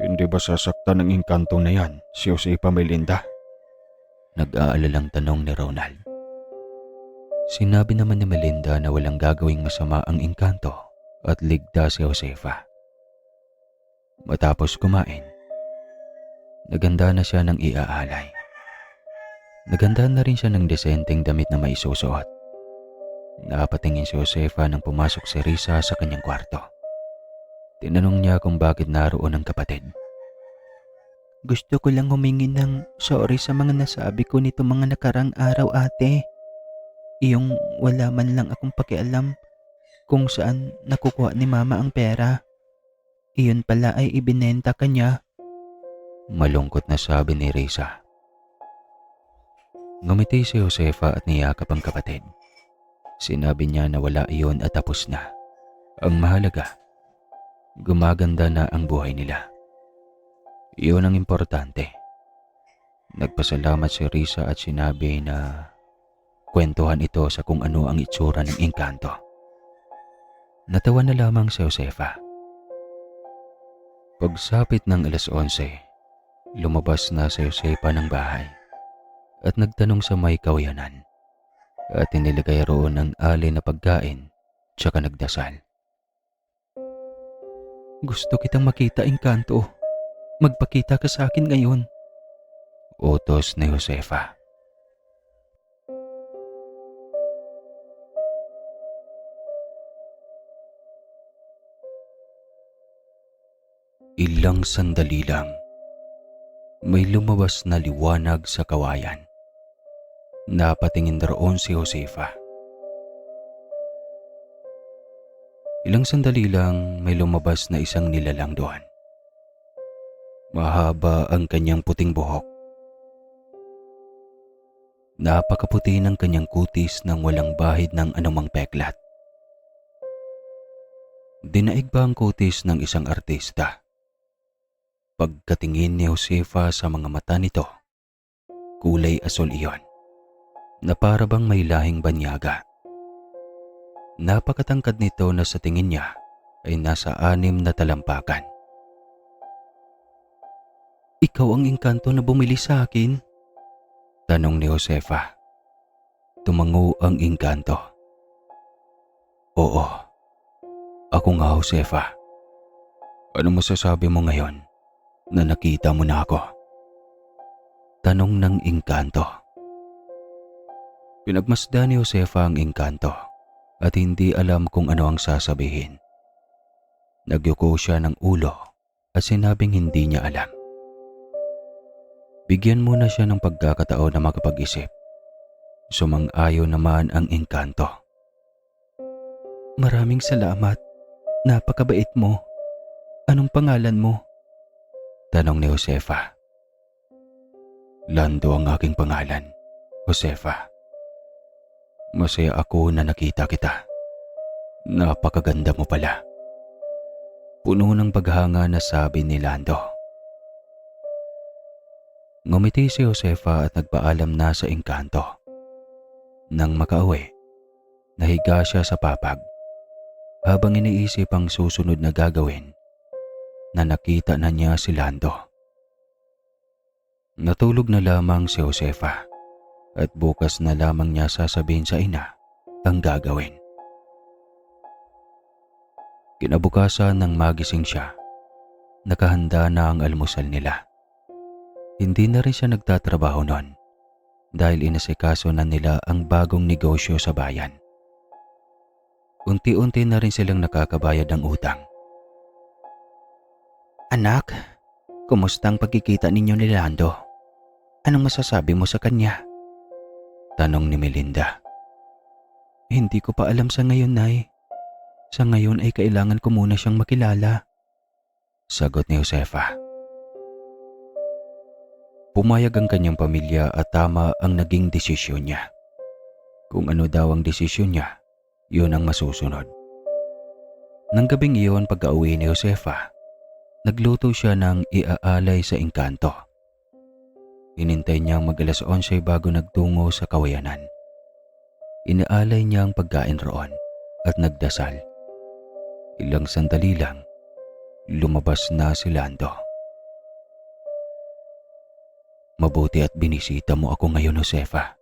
Hindi ba sasaktan ng engkanto na yan, si Josefa, Melinda? Nag-aalalang tanong ni Ronald. Sinabi naman ni Melinda na walang gagawing masama ang engkanto at ligtas si Josefa. Matapos kumain, naganda na siya ng iaalay. Naganda na rin siya ng desenteng damit na maisusuot. Napatingin si Josefa nang pumasok si Risa sa kanyang kwarto. Tinanong niya kung bakit naroon ang kapatid. Gusto ko lang humingi ng sorry sa mga nasabi ko nito mga nakarang araw, ate. Iyong wala man lang akong pakialam kung saan nakukuha ni mama ang pera. Iyon pala ay ibinenta kanya. Malungkot na sabi ni Risa. Ngumiti si Josefa at niyakap ang kapatid. Sinabi niya na wala iyon at tapos na. Ang mahalaga, gumaganda na ang buhay nila. Iyon ang importante. Nagpasalamat si Risa at sinabi na kwentuhan ito sa kung ano ang itsura ng engkanto. Natawa na lamang si Josefa. Pagsapit ng 11:00, lumabas na si Josefa ng bahay at nagtanong sa may kawayanan at inilagay roon ang alay na pagkain tsaka nagdasal. Gusto kitang makita, engkanto. Magpakita ka sa akin ngayon. Utos ni Josefa. Ilang sandali lang, may lumabas na liwanag sa kawayan. Napatingin roon si Josefa. Ilang sandali lang, may lumabas na isang nilalang doon. Mahaba ang kanyang puting buhok. Napakaputi ng kanyang kutis nang walang bahid ng anumang peklat. Dinaig ba ang kutis ng isang artista? Pagkatingin ni Josefa sa mga mata nito, kulay asul iyon, na para bang may lahing banyaga. Napakatangkad nito na sa tingin niya ay nasa 6 na talampakan. Ikaw ang engkanto na bumili sa akin? Tanong ni Josefa. Tumango ang engkanto. Oo, ako nga, Josefa. Ano masasabi mo ngayon na nakita mo na ako? Tanong ng engkanto. Pinagmasdan ni Josefa ang engkanto at hindi alam kung ano ang sasabihin. Nagyuko siya ng ulo at sinabing hindi niya alam. Bigyan muna siya ng pagkakataon na makapag-isip. Sumang-ayon naman ang engkanto. Maraming salamat. Napakabait mo. Anong pangalan mo? Tanong ni Josefa. Lando ang aking pangalan, Josefa. Masaya ako na nakita kita. Napakaganda mo pala. Puno ng paghanga na sabi ni Lando. Ngumiti si Josefa at nagpaalam na sa engkanto. Nang makauwi, nahiga siya sa papag habang iniisip ang susunod na gagawin na nakita na niya si Lando. Natulog na lamang si Josefa at bukas na lamang niya sasabihin sa ina ang gagawin. Kinabukasan nang magising siya, nakahanda na ang almusal nila. Hindi na rin siya nagtatrabaho noon dahil inasikaso na nila ang bagong negosyo sa bayan. Unti-unti na rin silang nakakabayad ng utang. Anak, kumusta ang pagkikita ninyo ni Lando? Anong masasabi mo sa kanya? Tanong ni Melinda. Hindi ko pa alam sa ngayon, Nay. Sa ngayon ay kailangan ko muna siyang makilala. Sagot ni Josefa. Pumayag ang kanyang pamilya at tama ang naging desisyon niya. Kung ano daw ang desisyon niya, yun ang masusunod. Nang gabing iyon pagka-uwi ni Josefa, nagluto siya ng iaalay sa engkanto. Hinintay niyang mag-alas 11 bago nagtungo sa kawayanan. Inaalay niya ang pagkain roon at nagdasal. Ilang sandali lang, lumabas na si Lando. Mabuti at binisita mo ako ngayon, Josefa.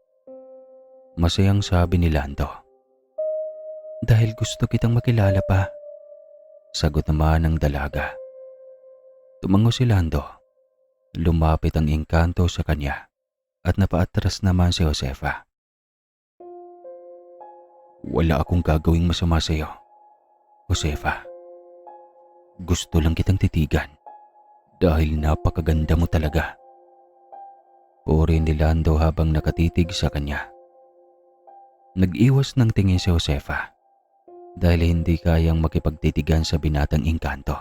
Masayang sabi ni Lando. Dahil gusto kitang makilala pa. Sagot naman ng dalaga. Tumango si Lando. Lumapit ang engkanto sa kanya at napaatras naman si Josefa. Wala akong gagawing masama sa iyo, Josefa. Gusto lang kitang titigan dahil napakaganda mo talaga. Puri ni Lando habang nakatitig sa kanya. Nag-iwas ng tingin si Josefa dahil hindi kayang makipagtitigan sa binatang engkanto.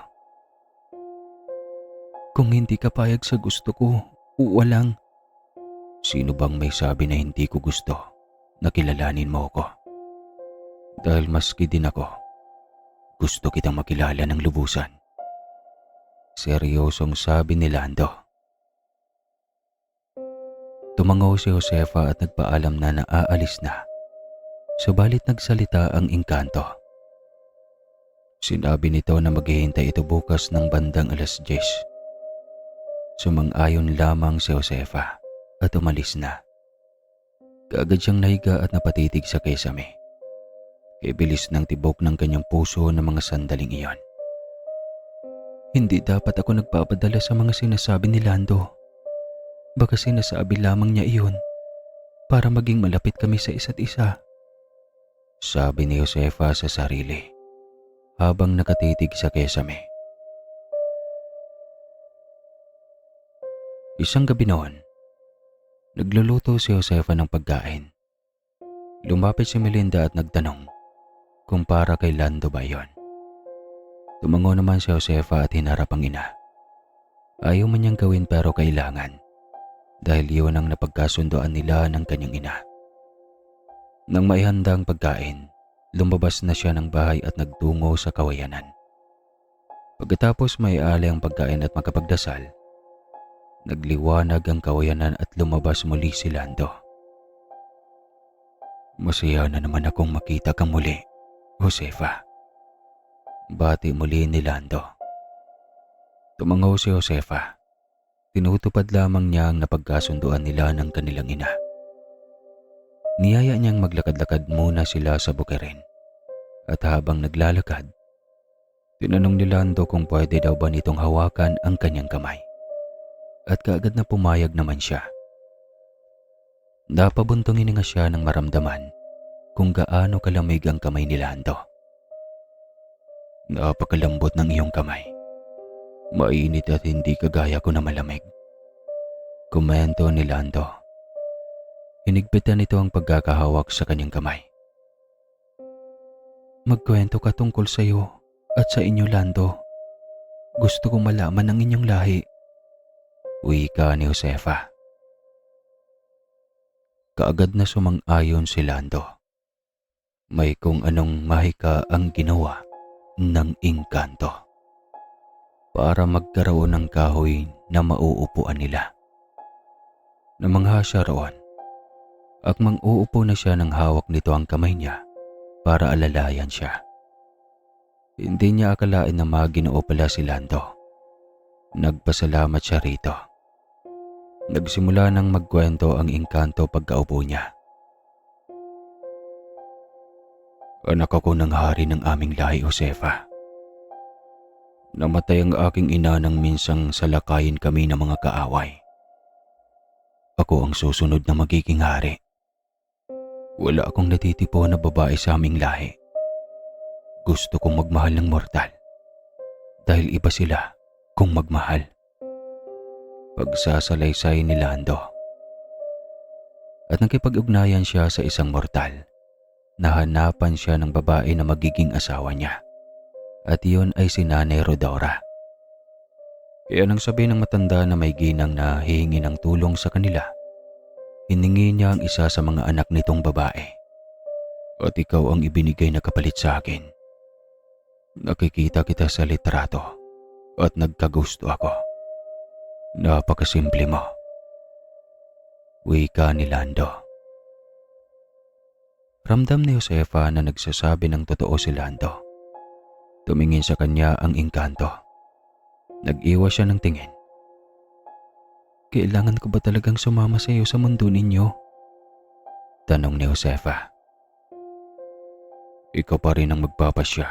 Kung hindi ka payag sa gusto ko, walang. Sino bang may sabi na hindi ko gusto na kilalanin mo ako? Dahil maski din ako, gusto kitang makilala ng lubusan. Seryosong sabi ni Lando. Tumango si Josefa at nagpaalam na naaalis na. Subalit nagsalita ang engkanto. Sinabi nito na maghihintay ito bukas ng bandang alas 10. Sumang-ayon lamang si Josefa at umalis na. Kaagad siyang nahiga at napatitig sa kesame. Ibilis ng tibok ng kanyang puso ng mga sandaling iyon. Hindi dapat ako nagpapadala sa mga sinasabi ni Lando. Baka sinasabi lamang niya iyon para maging malapit kami sa isa't isa. Sabi ni Josefa sa sarili habang nakatitig sa kesame. Isang gabi noon, nagluluto si Josefa ng pagkain. Lumapit si Melinda at nagtanong kung para kay Lando ba yon. Tumango naman si Josefa at hinarap ang ina. Ayaw man niyang gawin pero kailangan dahil yun ang napagkasundoan nila ng kanyang ina. Nang maihanda ang pagkain, lumabas na siya ng bahay at nagtungo sa kawayanan. Pagkatapos maialay ang pagkain at makapagdasal, nagliwanag ang kawayanan at lumabas muli si Lando. Masaya na naman akong makita kang muli, Josefa. Bati muli ni Lando. Tumango si Josefa. Tinutupad lamang niya ang napagkasunduan nila ng kanilang ina. Niyaya niyang maglakad-lakad muna sila sa bukirin. At habang naglalakad, tinanong ni Lando kung pwede daw ba nitong hawakan ang kanyang kamay. At kaagad na pumayag naman siya. Napabuntong hininga siya nang maramdaman kung gaano kalamig ang kamay ni Lando. Napakalambot ng iyong kamay. Mainit at hindi kagaya ko na malamig. Komento ni Lando. Hinigpitan nito ang pagkakahawak sa kanyang kamay. magkwento ka tungkol sa'yo at sa inyo, Lando. Gusto kong malaman ang inyong lahi. Wika ni Josefa. Kaagad na sumang-ayon si Lando. May kung anong mahika ang ginawa ng engkanto para magkaroon ng kahoy na mauupuan nila. Namangha siya roon. Akmang uupo na siya nang hawak nito ang kamay niya para alalayan siya. Hindi niya akalain na maginoo pala si Lando. Nagpasalamat siya rito. Nagsimula nang magkwento ang engkanto pagkaupo niya. Anak ako ng hari ng aming lahi, Josefa. Namatay ang aking ina nang minsang salakayin kami ng mga kaaway. Ako ang susunod na magiging hari. Wala akong natitipo na babae sa aming lahi. Gusto kong magmahal ng mortal. Dahil iba sila kung magmahal. Pagsasalaysay ni Lando. At nakipag-ugnayan siya sa isang mortal. Nahanapan siya ng babae na magiging asawa niya. At iyon ay si Nanay Rodora. Kaya nang sabi ng matanda na may ginang na hihingi ng tulong sa kanila, hiningi niya ang isa sa mga anak nitong babae. At ikaw ang ibinigay na kapalit sa akin. Nakikita kita sa litrato at nagkagusto ako. Napakasimple mo. Wika ni Lando. Ramdam ni Josefa na nagsasabi ng totoo si Lando. Tumingin sa kanya ang engkanto. Nag-iwas siya ng tingin. Kailangan ko ba talagang sumama sa iyo sa mundo ninyo? Tanong ni Josefa. Ikaw pa rin ang magpapasya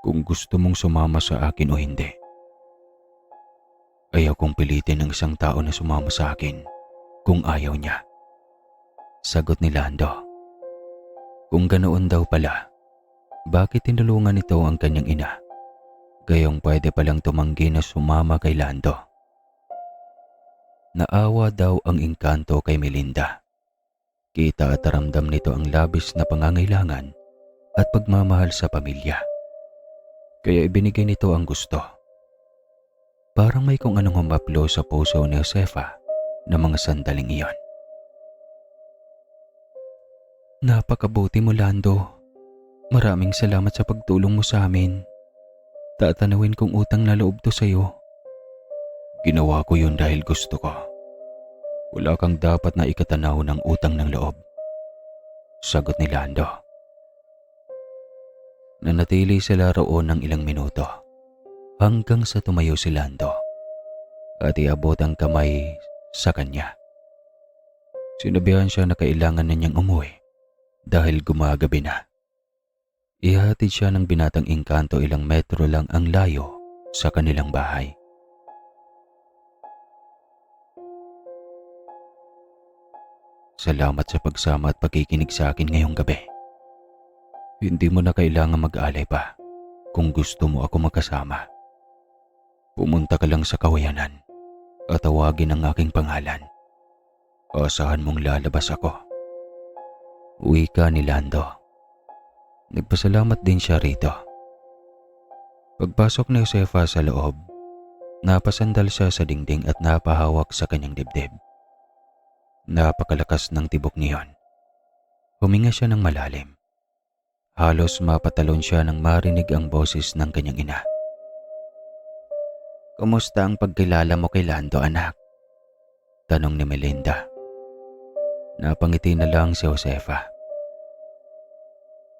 kung gusto mong sumama sa akin o hindi. Ayaw kong pilitin ng isang tao na sumama sa akin kung ayaw niya. Sagot ni Lando. Kung ganoon daw pala, bakit tinulungan nito ang kanyang ina? Gayong pwede palang tumanggi na sumama kay Lando. Naawa daw ang engkanto kay Melinda. Kita at ramdam nito ang labis na pangangailangan at pagmamahal sa pamilya. Kaya ibinigay nito ang gusto. Parang may kung anong humaplo sa puso ni Josefa na mga sandaling iyon. Napakabuti mo, Lando. Maraming salamat sa pagtulong mo sa amin. Tatanawin kong utang na loob to sa'yo. Ginawa ko yun dahil gusto ko. Wala kang dapat na ikatanaw ng utang ng loob. Sagot ni Lando. Nanatili sila roon ng ilang minuto hanggang sa tumayo si Lando at iabot ang kamay sa kanya. Sinabihan siya na kailangan na niyang umuwi dahil gumagabi na. Ihatid siya ng binatang engkanto, ilang metro lang ang layo sa kanilang bahay. Salamat sa pagsama at pagkikinig sa akin ngayong gabi. Hindi mo na kailangan mag-alay pa kung gusto mo ako makasama. Pumunta ka lang sa kawayanan at tawagin ang aking pangalan. Asahan mong lalabas ako. Wika ni Lando. Nagpasalamat din siya rito. Pagpasok ni Josefa sa loob, napasandal siya sa dingding at napahawak sa kanyang dibdib. Napakalakas ng tibok niyon. Huminga siya ng malalim. Halos mapatalon siya nang marinig ang boses ng kanyang ina. Kumusta ang pagkilala mo kay Lando, anak? Tanong ni Melinda. Napangiti na lang si Josefa.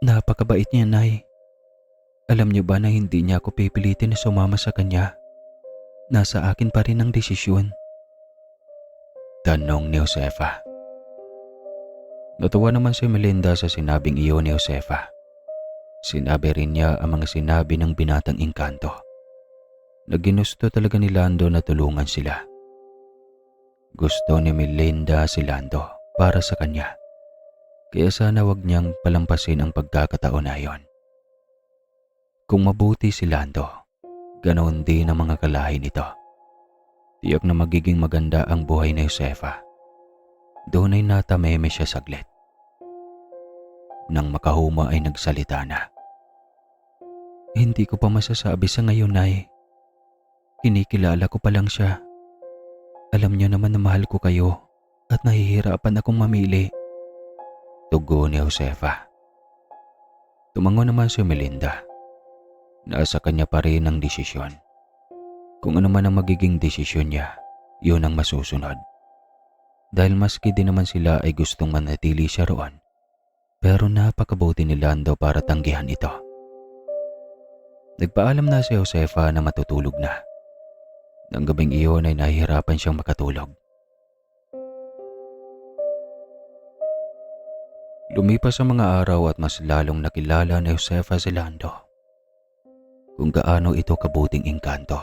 Napakabait niya, Nay. Alam niyo ba na hindi niya ako pipilitin na sumama sa kanya? Nasa akin pa rin ang desisyon. Tanong ni Josefa. Natuwa naman si Melinda sa sinabing iyon ni Josefa. Sinabi rin niya ang mga sinabi ng binatang engkanto. Naginusto talaga ni Lando na tulungan sila. Gusto ni Melinda si Lando para sa kanya. Kaya sana wag niyang palampasin ang pagkakataon na iyon. Kung mabuti si Lando, ganoon din ang mga kalahi nito. Tiyak na magiging maganda ang buhay ni Josefa. Doon ay natameme siya saglit. Nang makahuma ay nagsalita na. Hindi ko pa masasabi sa ngayon, Nay. Kinikilala ko pa lang siya. Alam niyo naman na mahal ko kayo at nahihirapan akong mamili. Tugon ni Josefa. Tumango naman si Melinda. Nasa kanya pa rin ang desisyon. Kung ano man ang magiging desisyon niya, yun ang masusunod. Dahil maski din naman sila ay gustong manatili siya roon, pero napakabuti ni Lando para tanggihan ito. Nagpaalam na si Josefa na matutulog na. Nang gabing iyon ay nahihirapan siyang makatulog. Lumipas ang mga araw at mas lalong nakilala ni Josefa si Lando. Kung gaano ito kabuting engkanto.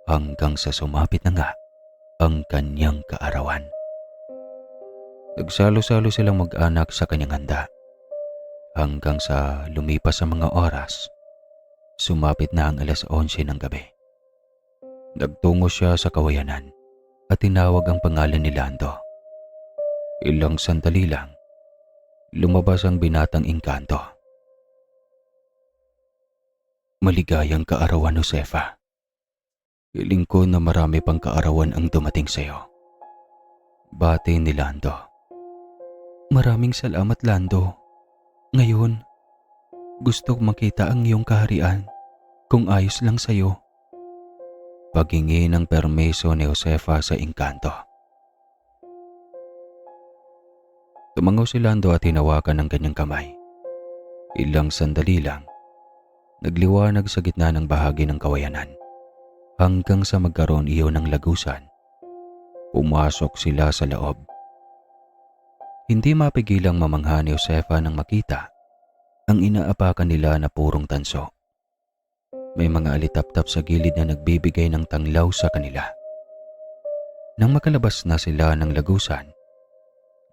Hanggang sa sumapit na nga ang kanyang kaarawan. Nagsalo-salo silang mag-anak sa kanyang handa. Hanggang sa lumipas ang mga oras, sumapit na ang 11:11 ng gabi. Nagtungo siya sa kawayanan at tinawag ang pangalan ni Lando. Ilang sandali lang, lumabas ang binatang engkanto. Maligayang kaarawan, Josefa. Hiling ko na marami pang kaarawan ang dumating sa iyo. Bati ni Lando. Maraming salamat, Lando. Ngayon, gusto kong makita ang iyong kaharian kung ayos lang sa iyo. Paghingi ng permiso ni Josefa sa engkanto. Tumango si Lando at hinawakan ang kanyang kamay. Ilang sandali lang, nagliwanag sa gitna ng bahagi ng kawayanan. Hanggang sa magkaroon iyon ng lagusan, pumasok sila sa loob. Hindi mapigilang mamangha ni Josefa nang makita ang inaapakan nila na purong tanso. May mga alitaptap sa gilid na nagbibigay ng tanglaw sa kanila. Nang makalabas na sila ng lagusan,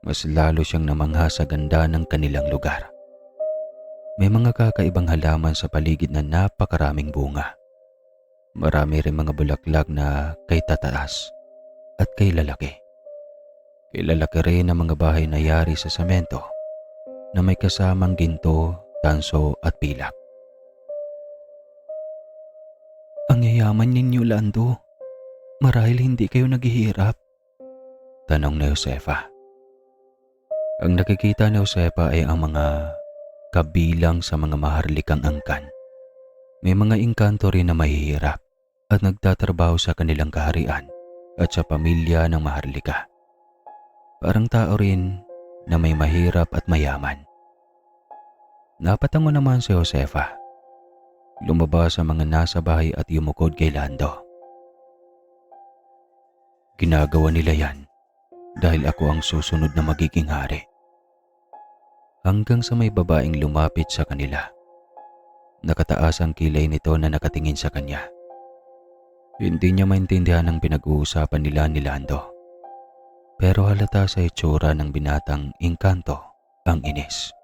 mas lalo siyang namangha sa ganda ng kanilang lugar. May mga kakaibang halaman sa paligid na napakaraming bunga. Marami rin mga bulaklak na kay tataas at kay lalaki. Kay lalaki rin ang mga bahay na yari sa semento na may kasamang ginto, tanso at pilak. Ang yayaman ninyo, Lando. Marahil hindi kayo naghihirap? Tanong ni Josefa. Ang nakikita ni Josefa ay ang mga kabilang sa mga maharlikang angkan. May mga engkanto rin na mahihirap at nagtatrabaho sa kanilang kaharian at sa pamilya ng maharlika. Parang tao rin na may mahirap at mayaman. Napatango naman si Josefa. Lumabas ang mga nasa bahay at yumukod kay Lando. Ginagawa nila yan dahil ako ang susunod na magiging hari. Hanggang sa may babaeng lumapit sa kanila. Nakataas ang kilay nito na nakatingin sa kanya. Hindi niya maintindihan ang pinag-uusapan nila ni Lando. Pero halata sa itsura ng binatang engkanto ang inis.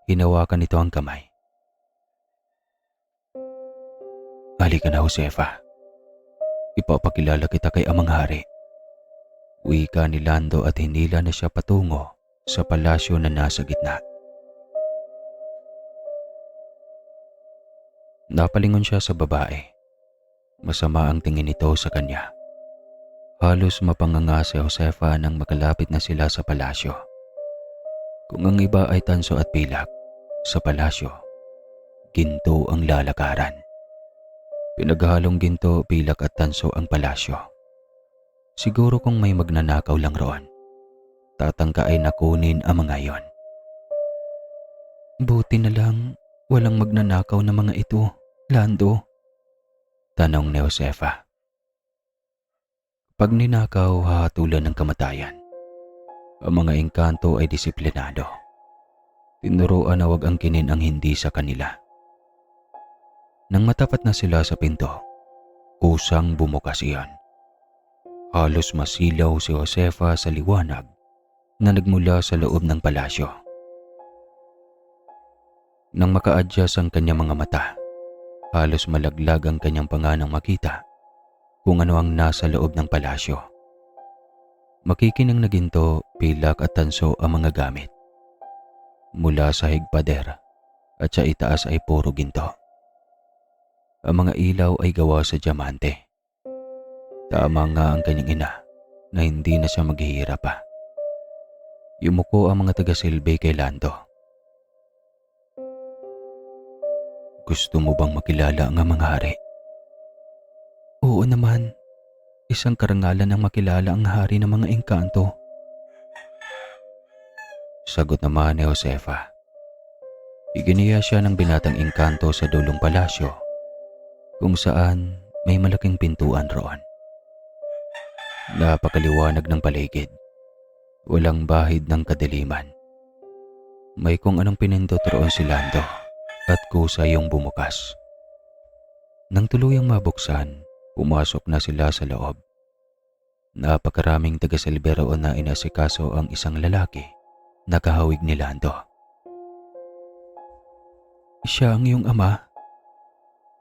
Hinawakan nito ang kamay. Halika na, Josefa. Ipapakilala kita kay Amang Hari. Wika ni Lando at hinila na siya patungo sa palasyo na nasa gitna. Napalingon siya sa babae. Masama ang tingin nito sa kanya. Halos mapanganga si Josefa nang makalapit na sila sa palasyo. Kung ang iba ay tanso at pilak, sa palasyo, ginto ang lalakaran. Pinaghalong ginto, pilak at tanso ang palasyo. Siguro kung may magnanakaw lang roon, tatangka ay nakunin ang mga iyon. Buti na lang walang magnanakaw na mga ito, Lando. Tanong ni Josefa. Pag ninakaw, hahatulan ng kamatayan. Ang mga engkanto ay disiplinado. Tinuruan na wag angkinin ang hindi sa kanila. Nang matapat na sila sa pinto, kusang bumukas iyon. Halos masilaw si Josefa sa liwanag na nagmula sa loob ng palasyo. Nang maka-adjust ang kanyang mga mata, halos malaglag ang kanyang panga nang makita kung ano ang nasa loob ng palasyo. Makikinang na ginto, pilak at tanso ang mga gamit. Mula sa higpader at sa itaas ay puro ginto. Ang mga ilaw ay gawa sa diamante. Tama nga ang kanyang ina na hindi na siya maghihirap pa. Yumuko ang mga taga-silbi kay Lando. Gusto mo bang makilala ang amang hari? Oo naman. Isang karangalan ang makilala ang hari ng mga engkanto. Sagot naman ni Josefa. Iginiya siya ng binatang engkanto sa dulong palasyo kung saan may malaking pintuan roon. Napakaliwanag ng paligid. Walang bahid ng kadiliman. May kung anong pinindot roon si Lando at kusa yung bumukas. Nang tuluyang mabuksan, pumasok na sila sa loob. Napakaraming taga-silbi roon na inasikaso ang isang lalaki na kahawig ni Lando. Siya ang iyong ama?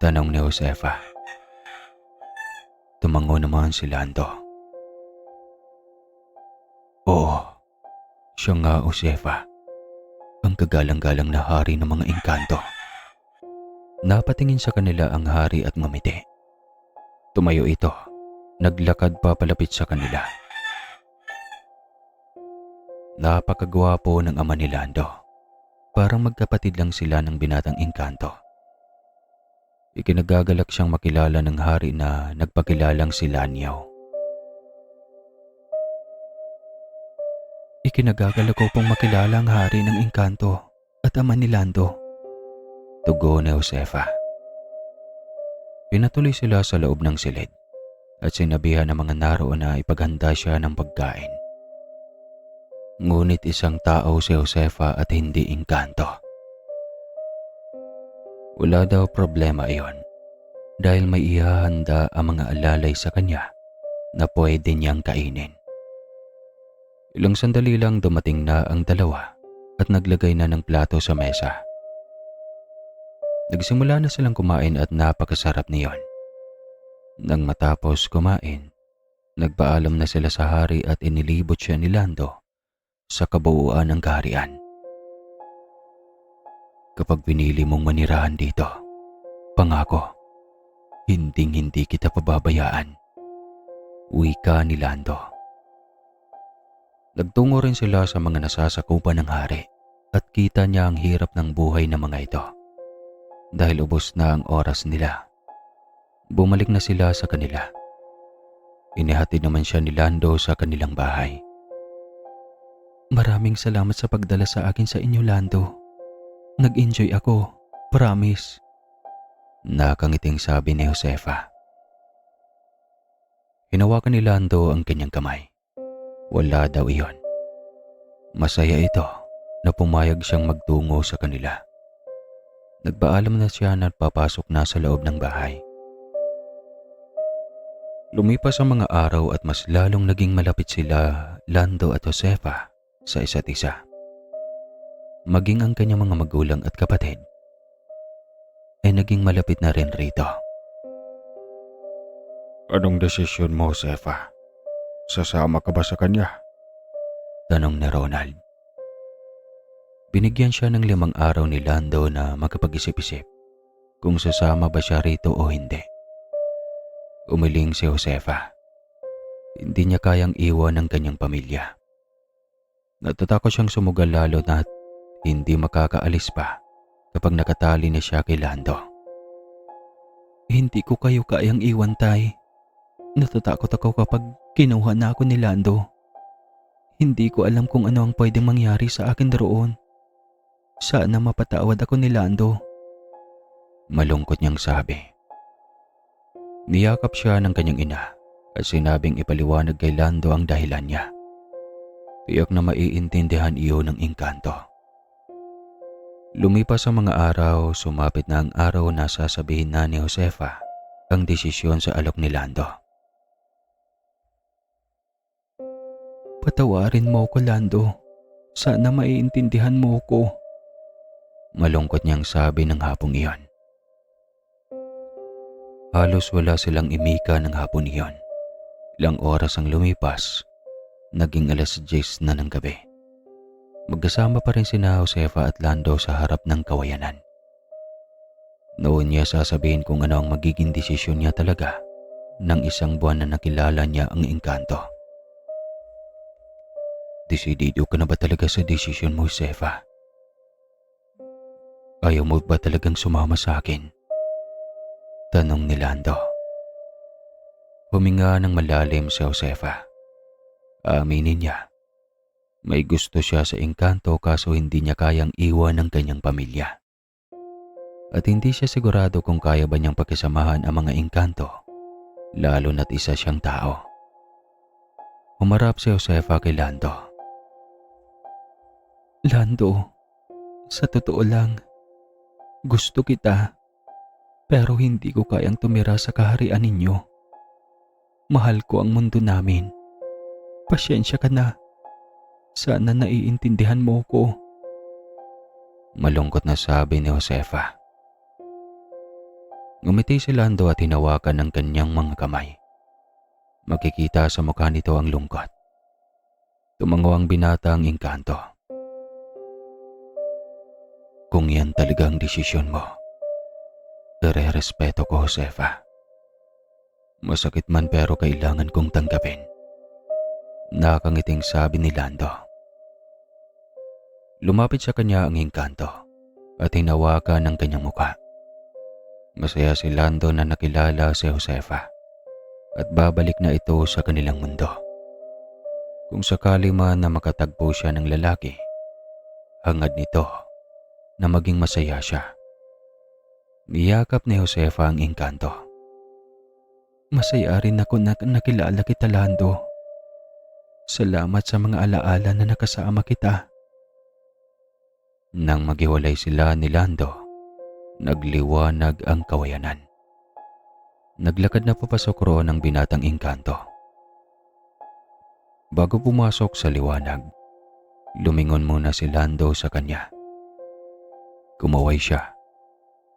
Tanong ni Josefa. Tumango naman si Lando. Oo, siya nga Josefa, ang kagalang-galang na hari ng mga engkanto. Napatingin sa kanila ang hari at ngumiti. Tumayo ito, naglakad pa palapit sa kanila. Napakagwapo ng ama ni Lando. Parang magkapatid lang sila ng binatang engkanto. Ikinagagalak siyang makilala ng hari na nagpakilalang si Lanyaw. Ikinagagalak ko pong makilala ang hari ng engkanto at ama ni Lando. Tugon ni Josefa. Pinatuloy sila sa loob ng silid at sinabihan ng mga naroon na ipaghanda siya ng pagkain. Ngunit isang tao si Josefa at hindi engkanto. Wala daw problema iyon dahil may ihahanda ang mga alalay sa kanya na pwede niyang kainin. Ilang sandali lang dumating na ang dalawa at naglagay na ng plato sa mesa. Nagsimula na silang kumain at napakasarap niyon. Nang matapos kumain, nagpaalam na sila sa hari at inilibot siya ni Lando sa kabuuan ng kaharian. Kapag pinili mong manirahan dito, pangako, hinding-hindi kita pababayaan. Wika ni Lando. Nagtungo rin sila sa mga nasasakupan ng hari at kita niya ang hirap ng buhay ng mga ito. Dahil ubos na ang oras nila, bumalik na sila sa kanila. Inihatid naman siya ni Lando sa kanilang bahay. Maraming salamat sa pagdala sa akin sa inyo, Lando. Nag-enjoy ako, promise. Nakangiting sabi ni Josefa. Hinawakan ni Lando ang kanyang kamay. Wala daw iyon. Masaya ito na pumayag siyang magtungo sa kanila. Nagpaalam na siya na papasok na sa loob ng bahay. Lumipas ang mga araw at mas lalong naging malapit sila, Lando at Josefa, sa isa't isa. Maging ang kanyang mga magulang at kapatid ay naging malapit na rin rito. Anong desisyon mo, Josefa? Sasama ka ba sa kanya? Tanong ni Ronald. Binigyan siya ng 5 araw ni Lando na magkapag-isip-isip kung sasama ba siya rito o hindi. Umiling si Josefa. Hindi niya kayang iwan ang kanyang pamilya. Natatakot siyang sumugal lalo na hindi makakaalis pa kapag nakatali na siya kay Lando. Hindi ko kayo kayang iwan, Tay. Natatakot ako kapag kinuha na ako ni Lando. Hindi ko alam kung ano ang pwedeng mangyari sa akin roon. Sana mapatawad ako ni Lando. Malungkot niyang sabi. Niyakap siya ng kanyang ina at sinabing ipaliwanag kay Lando ang dahilan niya. Tiyak na maiintindihan iyon ng engkanto. Lumipas ang mga araw, sumapit na ang araw na sasabihin na ni Josefa ang desisyon sa alok ni Lando. Patawarin mo ko, Lando. Sana maiintindihan mo ko. Malungkot niyang sabi ng hapong iyon. Halos wala silang imika ng hapon iyon. Ilang oras ang lumipas, naging 10:00 na ng gabi. Magkasama pa rin sina Josefa at Lando sa harap ng kawayanan. Noon niya sasabihin kung ano ang magiging desisyon niya talaga ng isang buwan na nakilala niya ang engkanto. Desidido ka na ba talaga sa desisyon mo, Josefa? Ayaw mo ba talagang sumama sa akin? Tanong ni Lando. Huminga ng malalim si Josefa. Aminin niya, may gusto siya sa engkanto kaso hindi niya kayang iwan ang kanyang pamilya. At hindi siya sigurado kung kaya ba niyang pakisamahan ang mga engkanto, lalo na't isa siyang tao. Humarap si Josefa kay Lando. Lando, sa totoo lang, gusto kita, pero hindi ko kayang tumira sa kaharian ninyo. Mahal ko ang mundo namin. Pasyensya ka na. Sana naiintindihan mo ko. Malungkot na sabi ni Josefa. Ngumiti si Lando at hinawakan ng kanyang mga kamay. Makikita sa mukha nito ang lungkot. Tumango ang binata ang engkanto. Kung yan talaga ang desisyon mo, ire-respeto ko, Josefa. Masakit man pero kailangan kong tanggapin. Nakangiting sabi ni Lando. Lumapit sa kanya ang engkanto at hinawakan ng kanyang mukha. Masaya si Lando na nakilala si Josefa at babalik na ito sa kanilang mundo. Kung sakali man na makatagpo siya ng lalaki, hangad nito na maging masaya siya. Niyakap ni Josefa ang engkanto. Masaya rin ako na nakilala kita, Lando. Salamat sa mga alaala na nakasama kita. Nang maghiwalay sila ni Lando, nagliwanag ang kawayanan. Naglakad na papasok roon ang binatang engkanto. Bago pumasok sa liwanag, lumingon muna si Lando sa kanya. Kumaway siya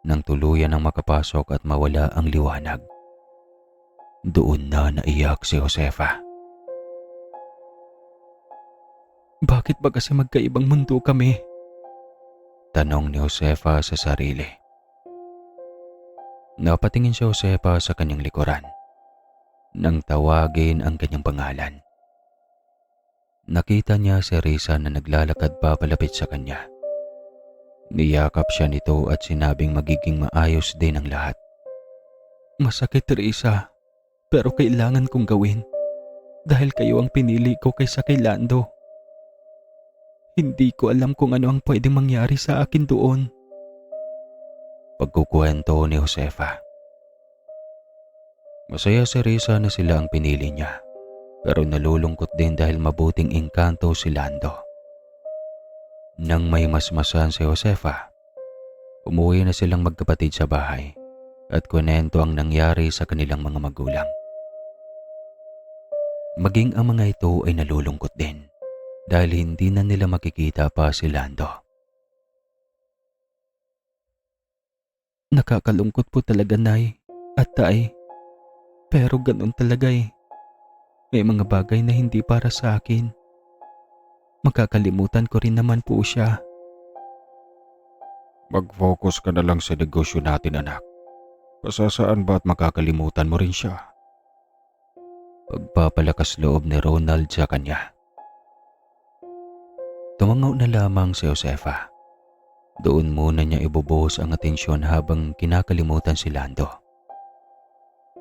nang tuluyan ang makapasok at mawala ang liwanag. Doon na naiyak si Josefa. Bakit ba kasi magkaibang mundo kami? Tanong ni Josefa sa sarili. Napatingin si Josefa sa kanyang likuran nang tawagin ang kanyang pangalan. Nakita niya si Risa na naglalakad papalapit sa kanya. Niyakap siya nito at sinabing magiging maayos din ang lahat. Masakit, Risa, pero kailangan kong gawin dahil kayo ang pinili ko kaysa kay Lando. Hindi ko alam kung ano ang pwedeng mangyari sa akin doon. Pagkukwento ni Josefa. Masaya si Risa na sila ang pinili niya, pero nalulungkot din dahil mabuting engkanto si Lando. Nang may masmasan si Josefa, umuwi na silang magkapatid sa bahay at kwento ang nangyari sa kanilang mga magulang. Maging ang mga ito ay nalulungkot din dahil hindi na nila makikita pa si Lando. Nakakalungkot po talaga, Nay at Tay. Pero ganun talaga eh. May mga bagay na hindi para sa akin. Makakalimutan ko rin naman po siya. Mag-focus ka na lang sa negosyo natin, anak. Pasasaan ba at makakalimutan mo rin siya? Pagpapalakas loob ni Ronald sa kanya. Tumangaw na lamang si Josefa. Doon muna niya ibubuhos ang atensyon habang kinakalimutan si Lando.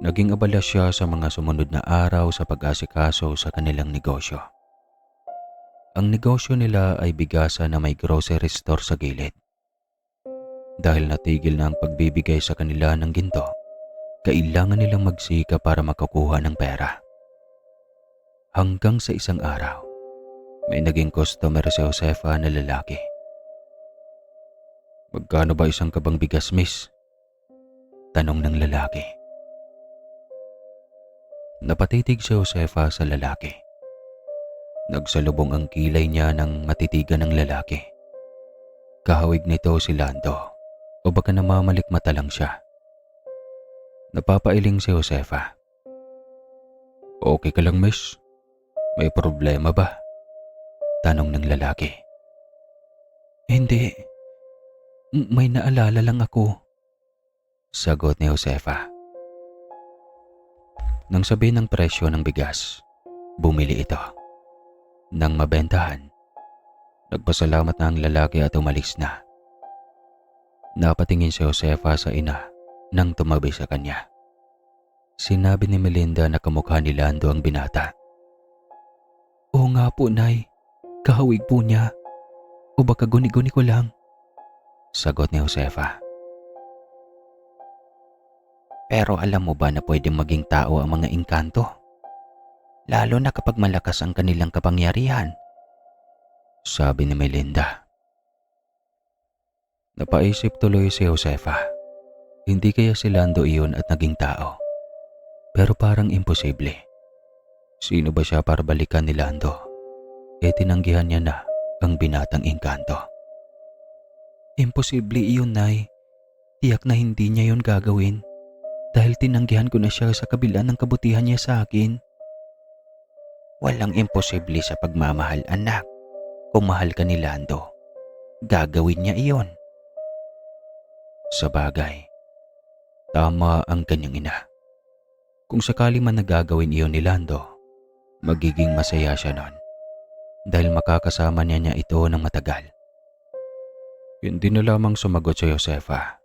Naging abala siya sa mga sumunod na araw sa pag-asikaso sa kanilang negosyo. Ang negosyo nila ay bigasan na may grocery store sa gilid. Dahil natigil na ang pagbibigay sa kanila ng ginto, kailangan nilang magsika para makakuha ng pera. Hanggang sa isang araw, may naging customer si Josefa na lalaki. Magkano ba isang kabang bigas, miss? Tanong ng lalaki. Napatitig si Josefa sa lalaki. Nagsalubong ang kilay niya ng matitigan ng lalaki. Kahawig nito si Lando o baka namamalikmata lang siya. Napapailing si Josefa. Okay ka lang, miss? May problema ba? Tanong ng lalaki. Hindi. May naalala lang ako. Sagot ni Josefa. Nang sabihin ng presyo ng bigas, bumili ito. Nang mabentahan, nagpasalamat na ang lalaki at umalis na. Napatingin si Josefa sa ina nang tumabi sa kanya. Sinabi ni Melinda na kamukha ni Lando ang binata. Oo nga po, Nay. Kahawig po niya. O baka guni-guni ko lang. Sagot ni Josefa. Pero alam mo ba na pwedeng maging tao ang mga engkanto? Lalo na kapag malakas ang kanilang kapangyarihan. Sabi ni Melinda. Napaisip tuloy si Josefa. Hindi kaya si Lando iyon at naging tao. Pero parang imposible. Sino ba siya para balikan ni Lando? Tinanggihan niya na ang binatang engkanto. Imposible iyon, Nay. Tiyak na hindi niya yun gagawin. Dahil tinanggihan ko na siya sa kabila ng kabutihan niya sa akin. Walang imposible sa pagmamahal, anak. Kung mahal ka ni Lando, gagawin niya iyon. Sa bagay, tama ang kanyang ina. Kung sakali man nagagawin iyon ni Lando, magiging masaya siya nun. Dahil makakasama niya ito ng matagal. Hindi na lamang sumagot si Josefa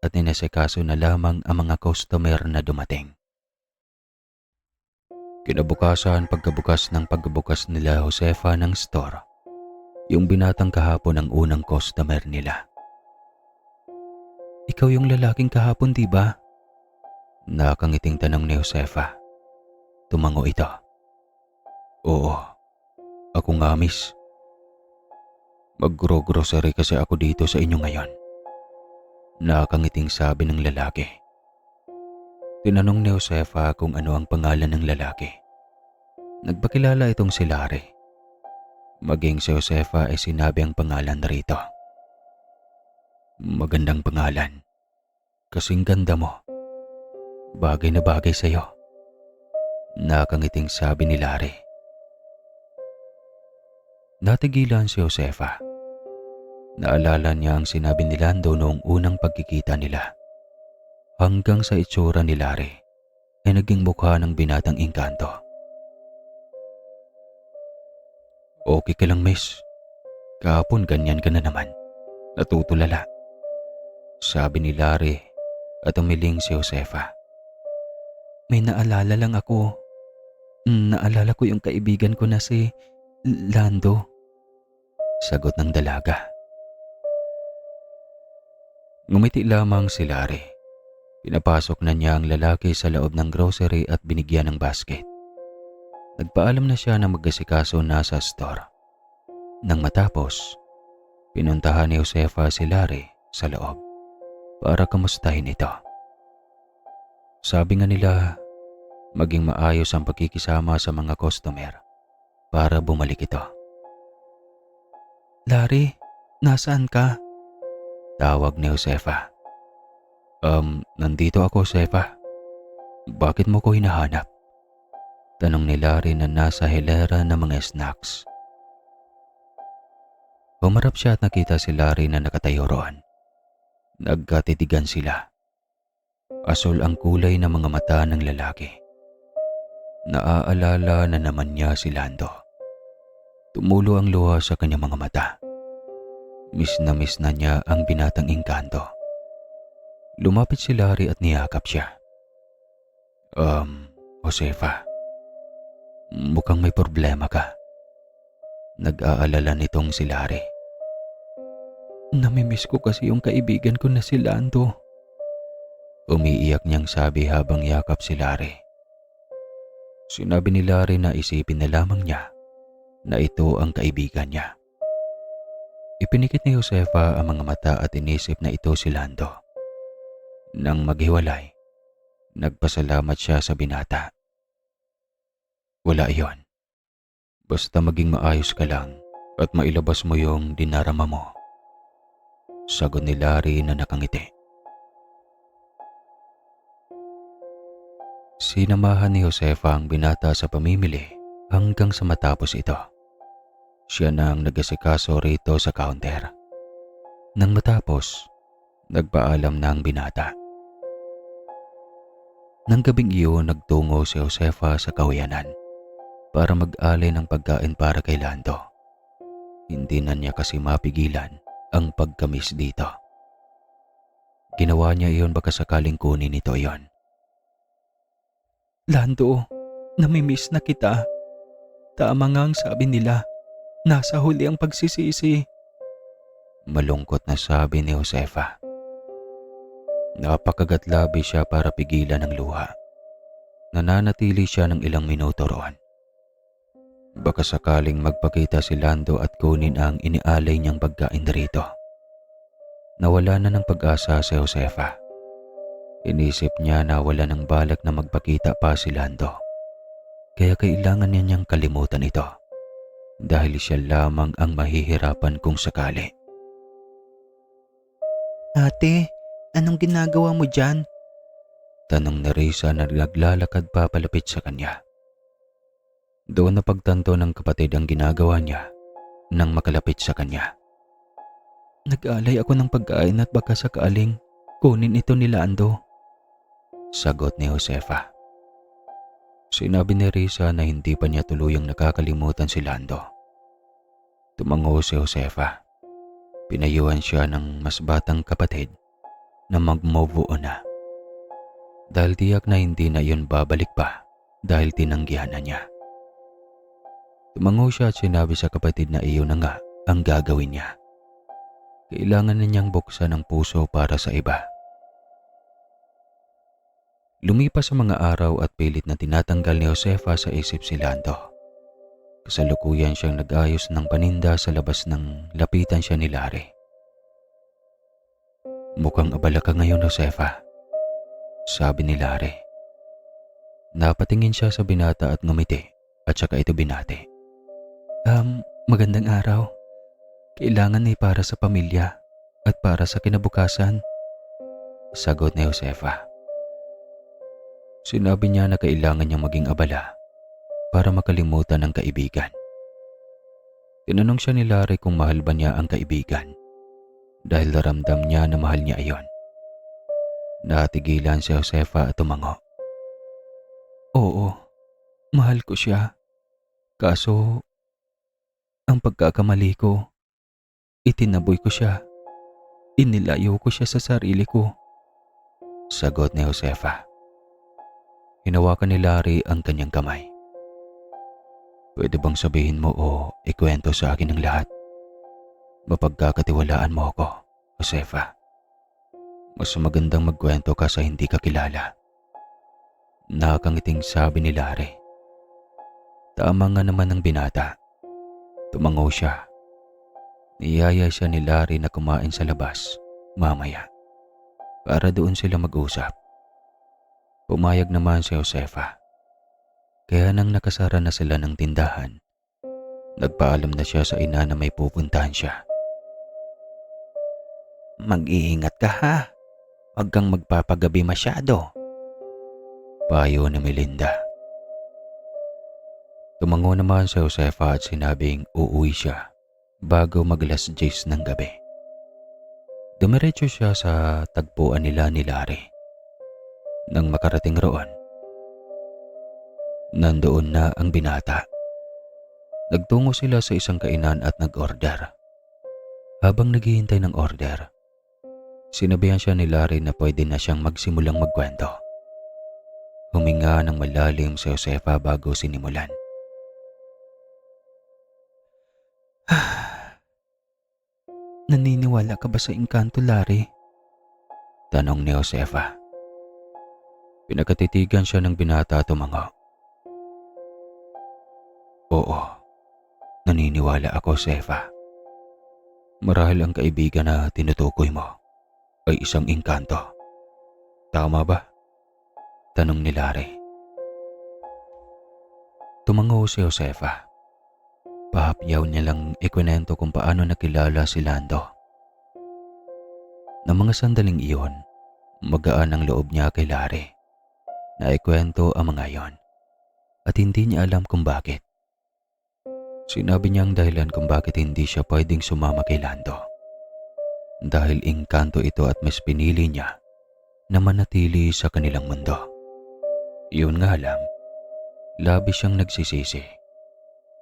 at inasikaso na lamang ang mga customer na dumating. Kinabukasan pagkabukas nila Josefa ng store, yung binatang kahapon ang unang customer nila. Ikaw yung lalaking kahapon, di ba? Nakangiting tanong ni Josefa. Tumango ito. Oo, ako nga, miss. Mag-grocery kasi ako dito sa inyo ngayon. Nakangiting sabi ng lalaki. Tinanong ni Josefa kung ano ang pangalan ng lalaki. Nagpakilala itong si Larry. Maging si Josefa ay sinabi ang pangalan rito. Magandang pangalan. Kasing ganda mo. Bagay na bagay sa'yo. Nakangiting sabi ni Larry. Natigilan si Josefa. Naalala niya ang sinabi ni Lando noong unang pagkikita nila. Hanggang sa itsura ni Larry ay naging mukha ng binatang engkanto. Okay ka lang, miss. Kahapon ganyan ka na naman. Natutulala. Sabi ni Larry at umiling si Josefa. May naalala lang ako. Naalala ko yung kaibigan ko na si Lando. Sagot ng dalaga. Ngumiti lamang si Larry. Pinapasok na niya ang lalaki sa loob ng grocery at binigyan ng basket. Nagpaalam na siya na mag-asikaso na sa store. Nang matapos, pinuntahan ni Josefa si Larry sa loob para kamustahin ito. Sabi nga nila, maging maayos ang pagkikisama sa mga customer para bumalik ito. Larry, nasaan ka? Tawag ni Josefa. Nandito ako, Josefa. Bakit mo ko hinahanap? Tanong ni Larry na nasa hilera ng mga snacks. Humarap siya at nakita si Larry na nakatayo roon. Nagkatitigan sila. Asul ang kulay ng mga mata ng lalaki. Naaalala na naman niya si Lando. Tumulo ang luha sa kanyang mga mata. Miss na niya ang binatang engkanto. Lumapit si Larry at niyakap siya. Josefa, mukhang may problema ka. Nag-aalala nitong si Larry. Namimiss ko kasi yung kaibigan ko na si Lando. Umiiyak niyang sabi habang yakap si Larry. Sinabi ni Larry na isipin na lamang niya na ito ang kaibigan niya. Ipinikit ni Josefa ang mga mata at inisip na ito si Lando. Nang maghiwalay, nagpasalamat siya sa binata. Wala iyon. Basta maging maayos ka lang at mailabas mo yung dinarama mo. Sagot ni Larry na nakangiti. Sinamahan ni Josefa ang binata sa pamimili hanggang sa matapos ito. Siya na ang nag-asikaso rito sa counter. Nang matapos, nagpaalam na ang binata. Nang gabing iyon, nagtungo si Josefa sa kahuyanan para mag-alay ng pagkain para kay Lando. Hindi na niya kasi mapigilan ang pagkamis dito. Ginawa niya iyon baka sakaling kunin ito iyon. Lando, namimiss na kita. Tama nga ang sabi nila, nasa huli ang pagsisisi. Malungkot na sabi ni Josefa. Napakagatlabi siya para pigilan ang luha. Nananatili siya ng ilang minuto roon. Baka sakaling magpakita si Lando at kunin ang inialay niyang pagkain dito. Nawala na ng pag-asa si Josefa. Inisip niya na wala ng balak na magpakita pa si Lando. Kaya kailangan niya niyang kalimutan ito. Dahil siya lamang ang mahihirapan kung sakali. Ate, anong ginagawa mo dyan? Tanong ni Risa na naglalakad pa palapit sa kanya. Doon napagtanto ng kapatid ang ginagawa niya nang makalapit sa kanya. Nag-alay ako ng pagkain at baka sakaling kunin ito ni Lando. Sagot ni Josefa. Sinabi ni Risa na hindi pa niya tuluyang nakakalimutan si Lando. Tumango si Josefa. Pinayuhan siya ng mas batang kapatid na mag-move on na. Dahil tiyak na hindi na yun babalik pa dahil tinanggihan na niya. Tumango siya at sinabi sa kapatid na iyon na nga ang gagawin niya. Kailangan na niyang buksan ang puso para sa iba. Lumipas sa mga araw at pilit na tinatanggal ni Josefa sa isip si Lando. Kasalukuyan siyang nag-ayos ng paninda sa labas ng lapitan siya ni Larry. Mukhang abala ka ngayon, Josefa, sabi ni Larry. Napatingin siya sa binata at ngumiti at saka ito binati. Magandang araw. Kailangan ay para sa pamilya at para sa kinabukasan, sagot ni Josefa. Sinabi niya na kailangan niyang maging abala para makalimutan ang kaibigan. Tinanong siya ni Larry kung mahal ba niya ang kaibigan dahil naramdam niya na mahal niya iyon. Natigilan si Josefa at tumango. Oo, mahal ko siya. Kaso, ang pagkakamali ko, itinaboy ko siya. Inilayo ko siya sa sarili ko, sagot ni Josefa. Hinawakan ni Larry ang kanyang kamay. Pwede bang sabihin mo o ikwento sa akin ang lahat? Mapagkakatiwalaan mo ako, Josefa. Mas magandang magkwento ka sa hindi ka kilala. Nakakangiting sabi ni Larry. Tama nga naman ang binata. Tumango siya. Niyaya siya ni Larry na kumain sa labas mamaya para doon sila mag-usap. Pumayag naman si Josefa. Kaya nang nakasara na sila ng tindahan, nagpaalam na siya sa ina na may pupuntahan siya. Mag-iingat ka ha. Huwag kang magpapagabi masyado, payo ni Melinda. Tumango naman si Josefa at sinabing uuwi siya bago mag-alas 10 ng gabi. Dumiretso siya sa tagpuan nila ni Larry. Nang makarating roon, nandoon na ang binata. Nagtungo sila sa isang kainan at nag-order. Habang naghihintay ng order, sinabihan siya ni Larry na pwede na siyang magsimulang magkwento. Huminga ng malalim si Josefa bago sinimulan. Naniniwala ka ba sa engkanto, Larry? Tanong ni Josefa. Pinakatitigan siya ng binata at tumango. Oo, naniniwala ako, Josefa. Marahil ang kaibigan na tinutukoy mo ay isang engkanto. Tama ba? Tanong ni Larry. Tumango si Josefa. Pahapyaw niya lang ikwento kung paano nakilala si Lando. Na mga sandaling iyon, magaan ang loob niya kay Larry. Naikwento ang mga iyon at hindi niya alam kung bakit. Sinabi niya ang dahilan kung bakit hindi siya pwedeng sumama kay Lando. Dahil engkanto ito at mas pinili niya na manatili sa kanilang mundo. Yun nga lang, labis siyang nagsisisi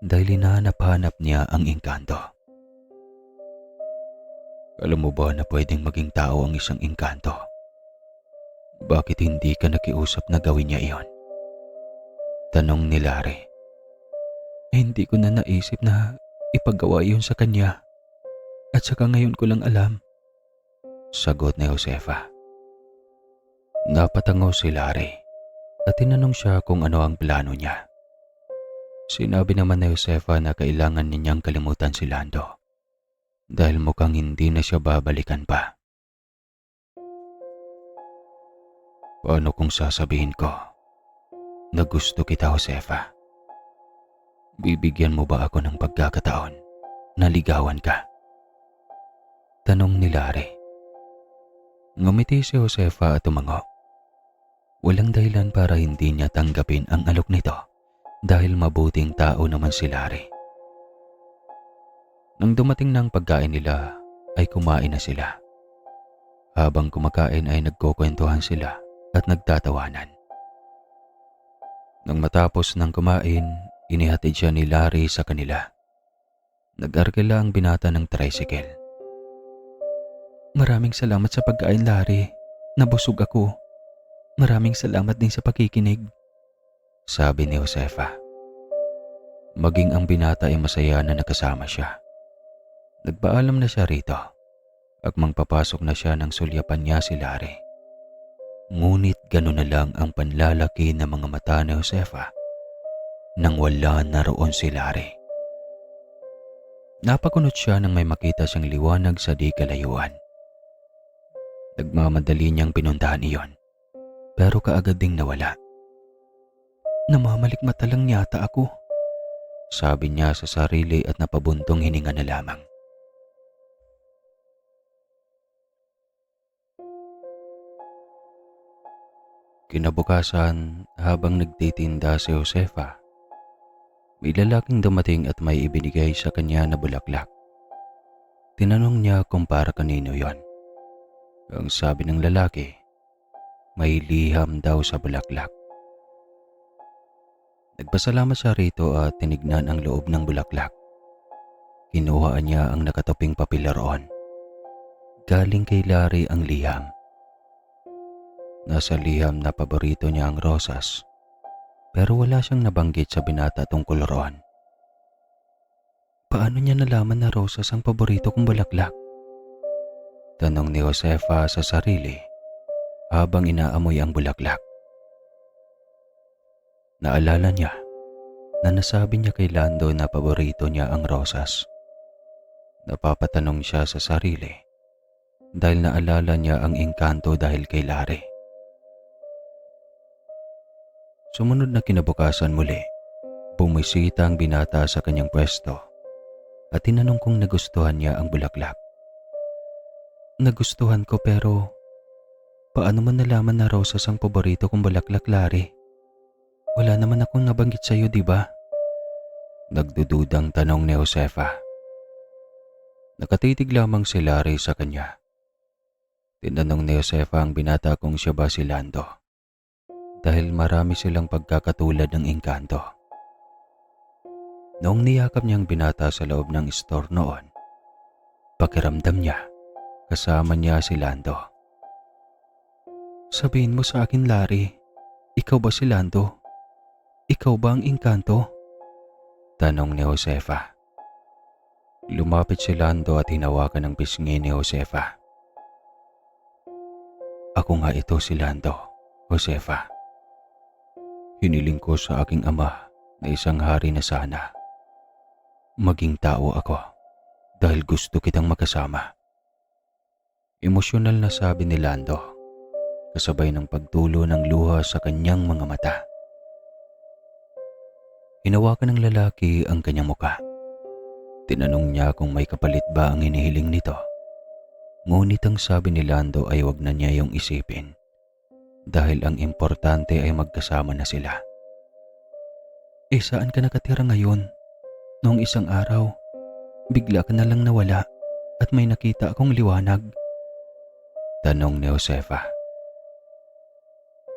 dahil hinahanap-hanap niya ang engkanto. Alam mo ba na pwedeng maging tao ang isang engkanto? Bakit hindi ka nakiusap na gawin niya iyon? Tanong ni Larry. Hindi ko na naisip na ipagawa iyon sa kanya. At saka ngayon ko lang alam. Sagot ni Josefa. Napatangaw si Larry at tinanong siya kung ano ang plano niya. Sinabi naman ni Josefa na kailangan niyang kalimutan si Lando dahil mukhang hindi na siya babalikan pa. Paano kung sasabihin ko na gusto kita, Josefa? Bibigyan mo ba ako ng pagkakataon na ligawan ka? Tanong ni Larry. Ngumiti si Josefa at tumango. Walang dahilan para hindi niya tanggapin ang alok nito dahil mabuting tao naman si Larry. Nang dumating na ang pagkain nila ay kumain na sila. Habang kumakain ay nagkukwentuhan sila at nagtatawanan. Nang matapos ng kumain, inihatid siya ni Larry sa kanila. Nag-arkila ang binata ng tricycle. Maraming salamat sa pagkain, Larry. Nabusog ako. Maraming salamat din sa pakikinig. Sabi ni Josefa. Maging ang binata ay masaya na nakasama siya. Nagpaalam na siya rito. Akmang papasok na siya nang sulyapan niya si Larry. Ngunit gano'n na lang ang panlalaki ng mga mata ni Josefa nang wala na roon si Larry. Napakunot siya nang may makita siyang liwanag sa di kalayuan. Nagmamadali niyang pinuntahan iyon, pero kaagad ding nawala. Namamalikmata lang yata ako, sabi niya sa sarili at napabuntong hininga na lamang. Kinabukasan, habang nagtitinda si Josefa, may lalaking dumating at may ibinigay sa kanya na bulaklak. Tinanong niya kung para kanino yon. Ang sabi ng lalaki, may liham daw sa bulaklak. Nagpasalamat siya rito at tinignan ang loob ng bulaklak. Kinuha niya ang nakatuping papel roon. Galing kay Larry ang liham. Nasa liham na paborito niya ang rosas, pero wala siyang nabanggit sa binata tungkol roon. Paano niya nalaman na rosas ang paborito kong bulaklak? Tanong ni Josefa sa sarili habang inaamoy ang bulaklak. Naalala niya na nasabi niya kay Lando na paborito niya ang rosas. Napapatanong siya sa sarili dahil naalala niya ang engkanto dahil kay Larry. Sumunod na kinabukasan muli, bumisita ang binata sa kanyang pwesto at tinanong kung nagustuhan niya ang bulaklak. Nagustuhan ko pero paano mo nalaman na rosas ang paborito kong bulaklak, Larry? Wala naman akong nabanggit sa iyo, di ba? Nagdududang tanong ni Josefa. Nakatitig lamang si Larry sa kanya. Tinanong ni Josefa ang binata kung siya ba si Lando. Dahil marami silang pagkakatulad ng engkanto. Noong niyakap niyang binata sa loob ng store noon, pakiramdam niya, kasama niya si Lando. Sabihin mo sa akin, Larry, ikaw ba si Lando? Ikaw ba ang engkanto? Tanong ni Josefa. Lumapit si Lando at hinawakan ang pisngi ni Josefa. Ako nga ito si Lando, Josefa. Hiniling ko sa aking ama na isang hari na sana maging tao ako dahil gusto kitang makasama. Emosyonal na sabi ni Lando, kasabay ng pagtulo ng luha sa kanyang mga mata. Hinawakan ng lalaki ang kanyang muka. Tinanong niya kung may kapalit ba ang hinihiling nito. Ngunit ang sabi ni Lando ay wag na niya yung isipin. Dahil ang importante ay magkasama na sila. Saan ka nakatira ngayon? Noong isang araw, bigla ka na lang nawala at may nakita akong liwanag. Tanong ni Josefa.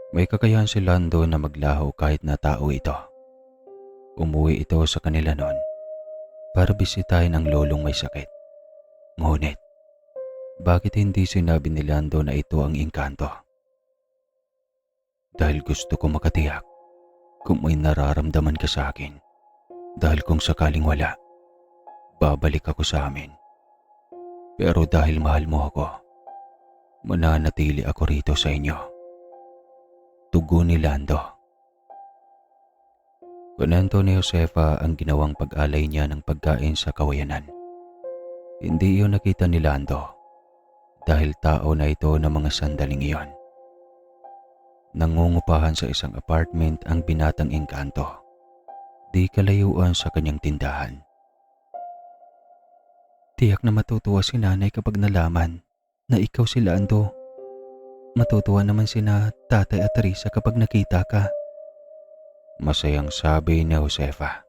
May kakayahan si Lando na maglaho kahit na tao ito. Umuwi ito sa kanila noon para bisitahin ang lolong may sakit. Ngunit, bakit hindi sinabi ni Lando na ito ang engkanto? Dahil gusto ko makatiyak kung may nararamdaman ka sa akin. Dahil kung sakaling wala, babalik ako sa amin. Pero dahil mahal mo ako, mananatili ako rito sa inyo. Tugon ni Lando. Kunento ni Josefa ang ginawang pag-alay niya ng pagkain sa kawayanan. Hindi iyon nakita ni Lando dahil tao na ito ng mga sandaling iyon. Nangungupahan sa isang apartment ang binatang engkanto, di kalayuan sa kanyang tindahan. Tiyak na matutuwa si nanay kapag nalaman na ikaw si Lando. Matutuwa naman sina tatay at Teresa kapag nakita ka. Masayang sabi ni Josefa.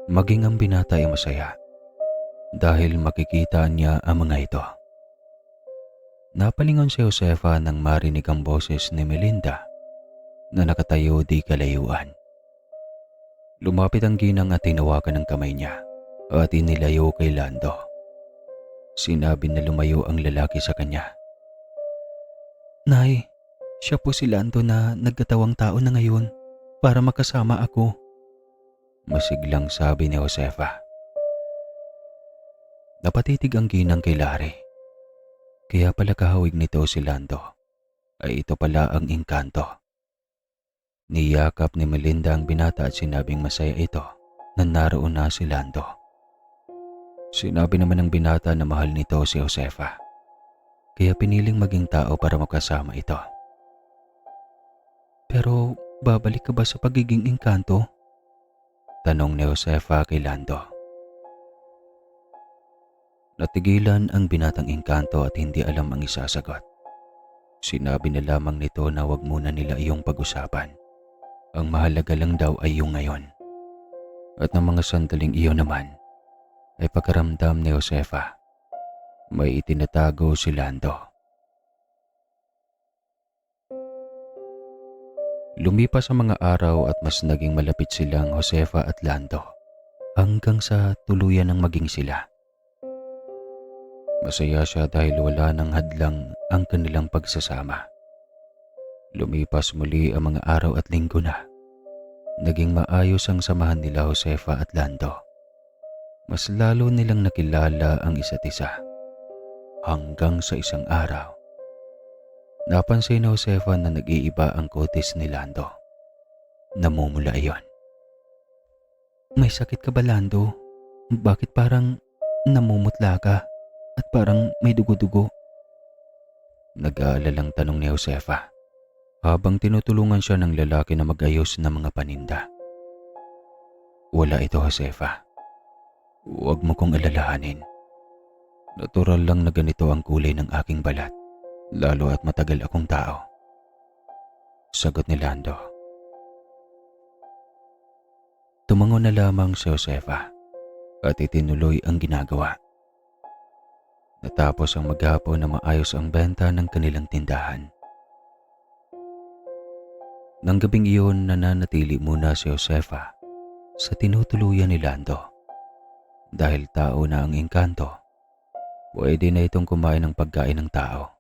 Maging ang binata ay masaya dahil makikita niya ang mga ito. Napalingon si Josefa nang marinig ang boses ni Melinda na nakatayo di kalayuan. Lumapit ang ginang at tinawakan ng kamay niya at inilayo kay Lando. Sinabi na lumayo ang lalaki sa kanya. Nay, siya po si Lando na nagkatawang tao na ngayon para makasama ako. Masiglang sabi ni Josefa. Napatitig ang ginang kay Larry. Kaya pala kahawig nito si Lando ay ito pala ang engkanto. Niyakap ni Melinda ang binata at sinabing masaya ito na naroon na si Lando. Sinabi naman ng binata na mahal nito si Josefa. Kaya piniling maging tao para makasama ito. Pero babalik ka ba sa pagiging engkanto? Tanong ni Josefa kay Lando. Natigilan ang binatang engkanto at hindi alam ang isasagot. Sinabi na lamang nito na wag muna nila iyong pag-usapan. Ang mahalaga lang daw ay yung ngayon. At ng mga sandaling iyon naman ay pagkaramdam ni Josefa. May itinatago si Lando. Lumipas ang mga araw at mas naging malapit silang Josefa at Lando hanggang sa tuluyan ng maging sila. Masaya siya dahil wala nang hadlang ang kanilang pagsasama. Lumipas muli ang mga araw at linggo na. Naging maayos ang samahan nila Josefa at Lando. Mas lalo nilang nakilala ang isa't isa. Hanggang sa isang araw, napansin ni Josefa na nag-iiba ang kutis ni Lando. Namumula iyon. May sakit ka ba, Lando? Bakit parang namumutla ka at parang may dugo-dugo? Nag-aalalang tanong ni Josefa habang tinutulungan siya ng lalaki na mag-ayos ng mga paninda. Wala ito, Josefa. Huwag mo kong alalahanin. Natural lang na ganito ang kulay ng aking balat, lalo at matagal akong tao. Sagot ni Lando. Tumango na lamang si Josefa at itinuloy ang ginagawa. Natapos ang maghapon na maayos ang benta ng kanilang tindahan. Nang gabing iyon, nananatili muna si Josefa sa tinutuluyan ni Lando. Dahil tao na ang engkanto, pwede na itong kumain ng pagkain ng tao.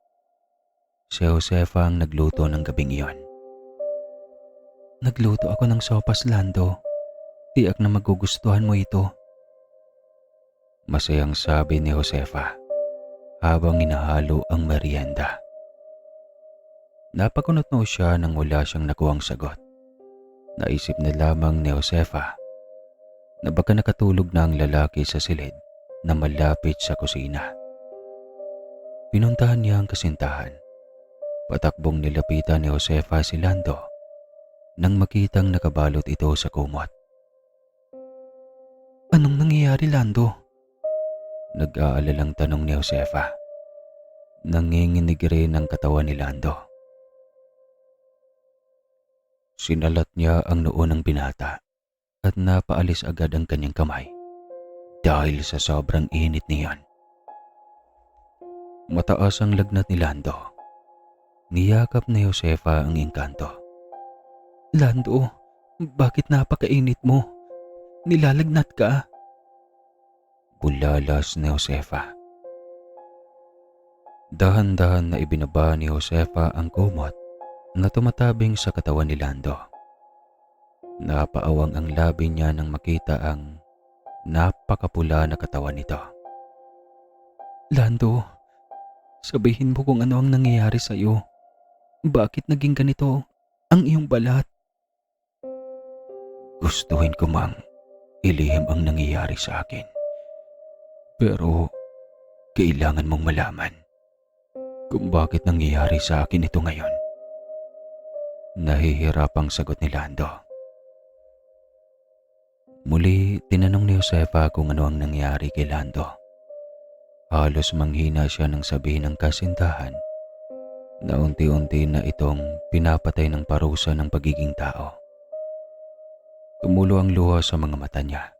Si Josefa ang nagluto ng gabing iyon. Nagluto ako ng sopas, Lando. Tiyak na magugustuhan mo ito. Masayang sabi ni Josefa habang inahalo ang merienda. Napakunot-no siya nang wala siyang nakuhang sagot. Naisip na lamang ni Josefa na baka nakatulog na ang lalaki sa silid na malapit sa kusina. Pinuntahan niya ang kasintahan. Patakbong nilapitan ni Josefa si Lando nang makitang nakabalot ito sa kumot. Anong nangyayari, Lando? Nag-aalalang tanong ni Josefa. Nanginginig rin ang katawan ni Lando. Sinalat niya ang noo ng binata at napaalis agad ang kanyang kamay dahil sa sobrang init niyon. Mataas ang lagnat ni Lando. Niyakap ni Josefa ang engkanto. Lando, bakit napakainit mo? Nilalagnat ka? Bulalas ni Josefa. Dahan-dahan na ibinaba ni Josefa ang kumot na tumatabing sa katawan ni Lando. Napaawang ang labi niya nang makita ang napakapula na katawan nito. Lando, sabihin mo kung ano ang nangyayari sa iyo. Bakit naging ganito ang iyong balat? Gustuhin ko mang ilihim ang nangyayari sa akin. Pero kailangan mong malaman kung bakit nangyayari sa akin ito ngayon. Nahihirapang sagot ni Lando. Muli, tinanong ni Josefa kung ano ang nangyari kay Lando. Halos manghina siya nang sabihin ng kasintahan na unti-unti na itong pinapatay ng parusa ng pagiging tao. Tumulo ang luha sa mga mata niya.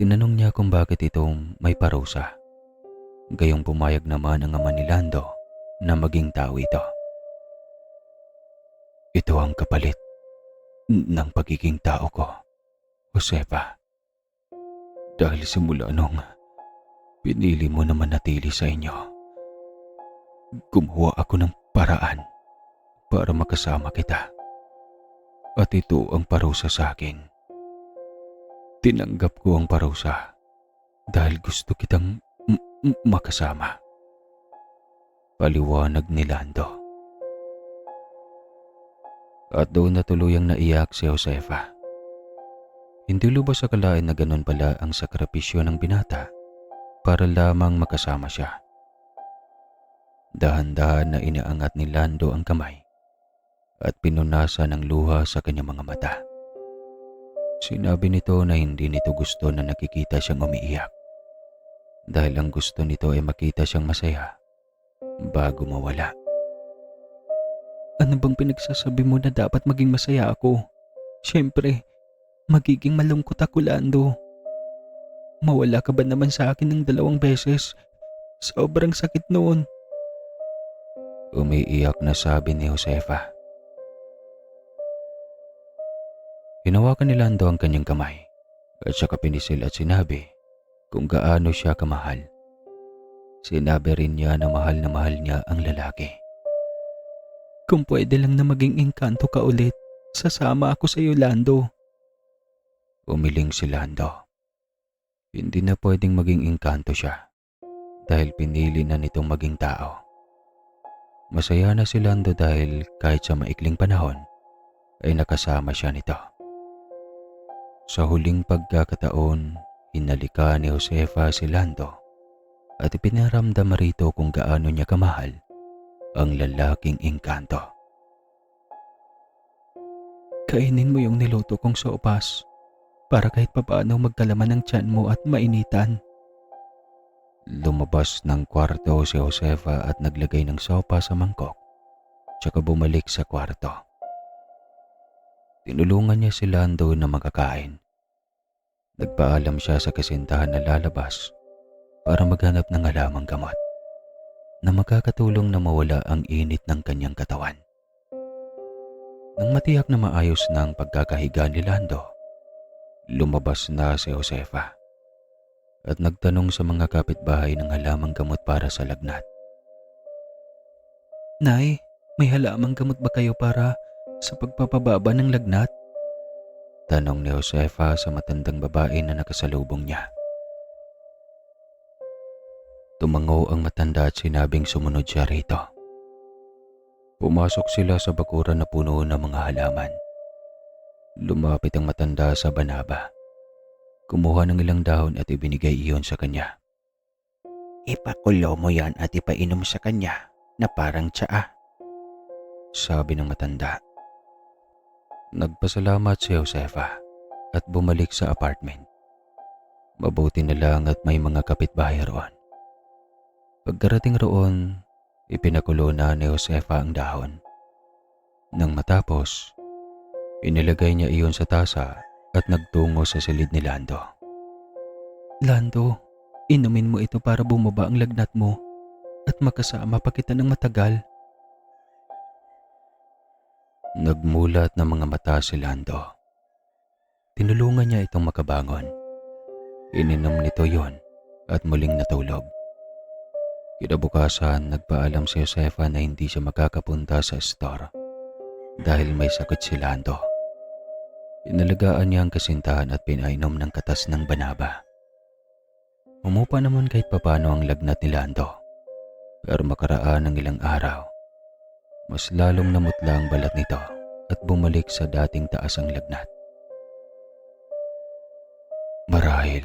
Tinanong niya kung bakit ito may parusa. Gayong pumayag naman ang ama ni Lando na maging tao ito. Ito ang kapalit ng pagiging tao ko, Josefa. Dahil simula nung pinili mo na manatili sa inyo, gumawa ako ng paraan para makasama kita. At ito ang parusa sa akin. Tinanggap ko ang parusa dahil gusto kitang makasama. Paliwanag ni Lando. At doon na tuluyang naiyak si Josefa. Hindi lubos akalain na ganun pala ang sakripisyo ng binata para lamang makasama siya. Dahan-dahan na inaangat ni Lando ang kamay at pinunasan ng luha sa kanyang mga mata. Sinabi nito na hindi nito gusto na nakikita siyang umiiyak dahil ang gusto nito ay makita siyang masaya bago mawala. Ano bang pinagsasabi mo na dapat maging masaya ako? Siyempre, magiging malungkot ako, Lando. Mawala ka ba naman sa akin ng 2 beses? Sobrang sakit noon. Umiiyak na sabi ni Josefa. Hinawakan ni Lando ang kanyang kamay at saka pinisil at sinabi kung gaano siya kamahal. Sinabi rin niya na mahal niya ang lalaki. Kung pwede lang na maging engkanto ka ulit, sasama ako sa iyo, Lando. Umiling si Lando. Hindi na pwedeng maging engkanto siya dahil pinili na nitong maging tao. Masaya na si Lando dahil kahit sa maikling panahon ay nakasama siya nito. Sa huling pagkakataon, hinalika ni Josefa si Lando at ipinaramdam rito kung gaano niya kamahal ang lalaking engkanto. Kainin mo yung niluto kong sopas para kahit papaano magkalaman ng tiyan mo at mainitan. Lumabas ng kwarto si Josefa at naglagay ng sopa sa mangkok, tsaka bumalik sa kwarto. Tinulungan niya si Lando na makakain. Nagpaalam siya sa kasintahan na lalabas para maghanap ng halamang gamot na makakatulong na mawala ang init ng kanyang katawan. Nang matiyak na maayos na ang pagkakahiga ni Lando, lumabas na si Josefa at nagtanong sa mga kapitbahay ng halamang gamot para sa lagnat. Nay, may halamang gamot ba kayo para sa pagpapababa ng lagnat? Tanong ni Josefa sa matandang babae na nakasalubong niya. Tumango ang matanda at sinabing sumunod siya rito. Pumasok sila sa bakuran na puno ng mga halaman. Lumapit ang matanda sa banaba. Kumuha ng ilang dahon at ibinigay iyon sa kanya. Ipakulo mo yan at ipainom sa kanya na parang tsaa, sabi ng matanda. Nagpasalamat si Josefa at bumalik sa apartment. Mabuti na lang at may mga kapitbahay roon. Pagkarating roon, ipinakulo na ni Josefa ang dahon. Nang matapos, inilagay niya iyon sa tasa at nagtungo sa silid ni Lando. Lando, inumin mo ito para bumaba ang lagnat mo at makasama pa kita ng matagal. Nagmulat ng mga mata si Lando. Tinulungan niya itong makabangon. Ininom nito yon at muling natulog. Kinabukasan, nagpaalam si Josefa na hindi siya makakapunta sa store dahil may sakit si Lando. Inalagaan niya ang kasintahan at pinainom ng katas ng banaba. Umupa naman kahit papano ang lagnat ni Lando. Pero makaraan ng ilang araw, mas lalong namutla ang balat nito at bumalik sa dating taas ang lagnat. Marahil,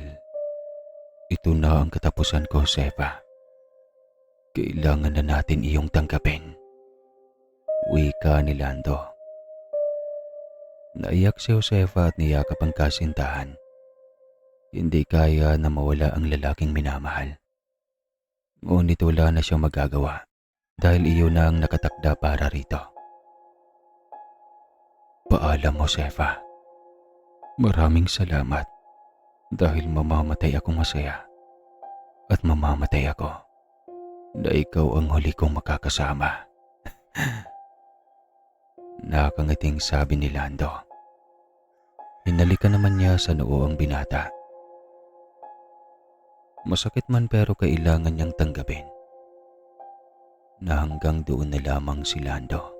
ito na ang katapusan ko, Josefa. Kailangan na natin iyong tanggapin. Wika ni Lando. Naiyak si Josefa at niyakap ang kasintahan. Hindi kaya na mawala ang lalaking minamahal. Ngunit wala na siyang magagawa dahil iyon na ang nakatakda para rito. Paalam, Josefa. Maraming salamat dahil mamamatay akong masaya at mamamatay ako na ikaw ang huli kong makakasama. Nakangiting sabi ni Lando. Hinalikan naman niya sa noo ang binata. Masakit man pero kailangan niyang tanggapin na hanggang doon na lamang si Lando.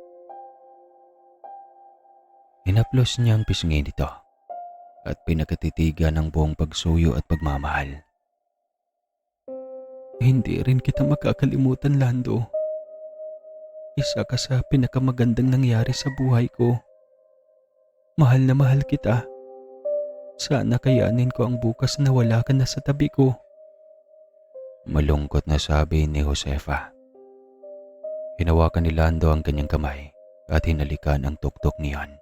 Hinaplos niya ang pisngi nito at pinakatitigan ng buong pagsuyo at pagmamahal. Hindi rin kita makakalimutan, Lando. Isa ka sa pinakamagandang nangyari sa buhay ko. Mahal na mahal kita. Sana kayanin ko ang bukas na wala ka na sa tabi ko. Malungkot na sabi ni Josefa. Hinawakan ni Lando ang kanyang kamay at hinalikan ang tuktok niyon.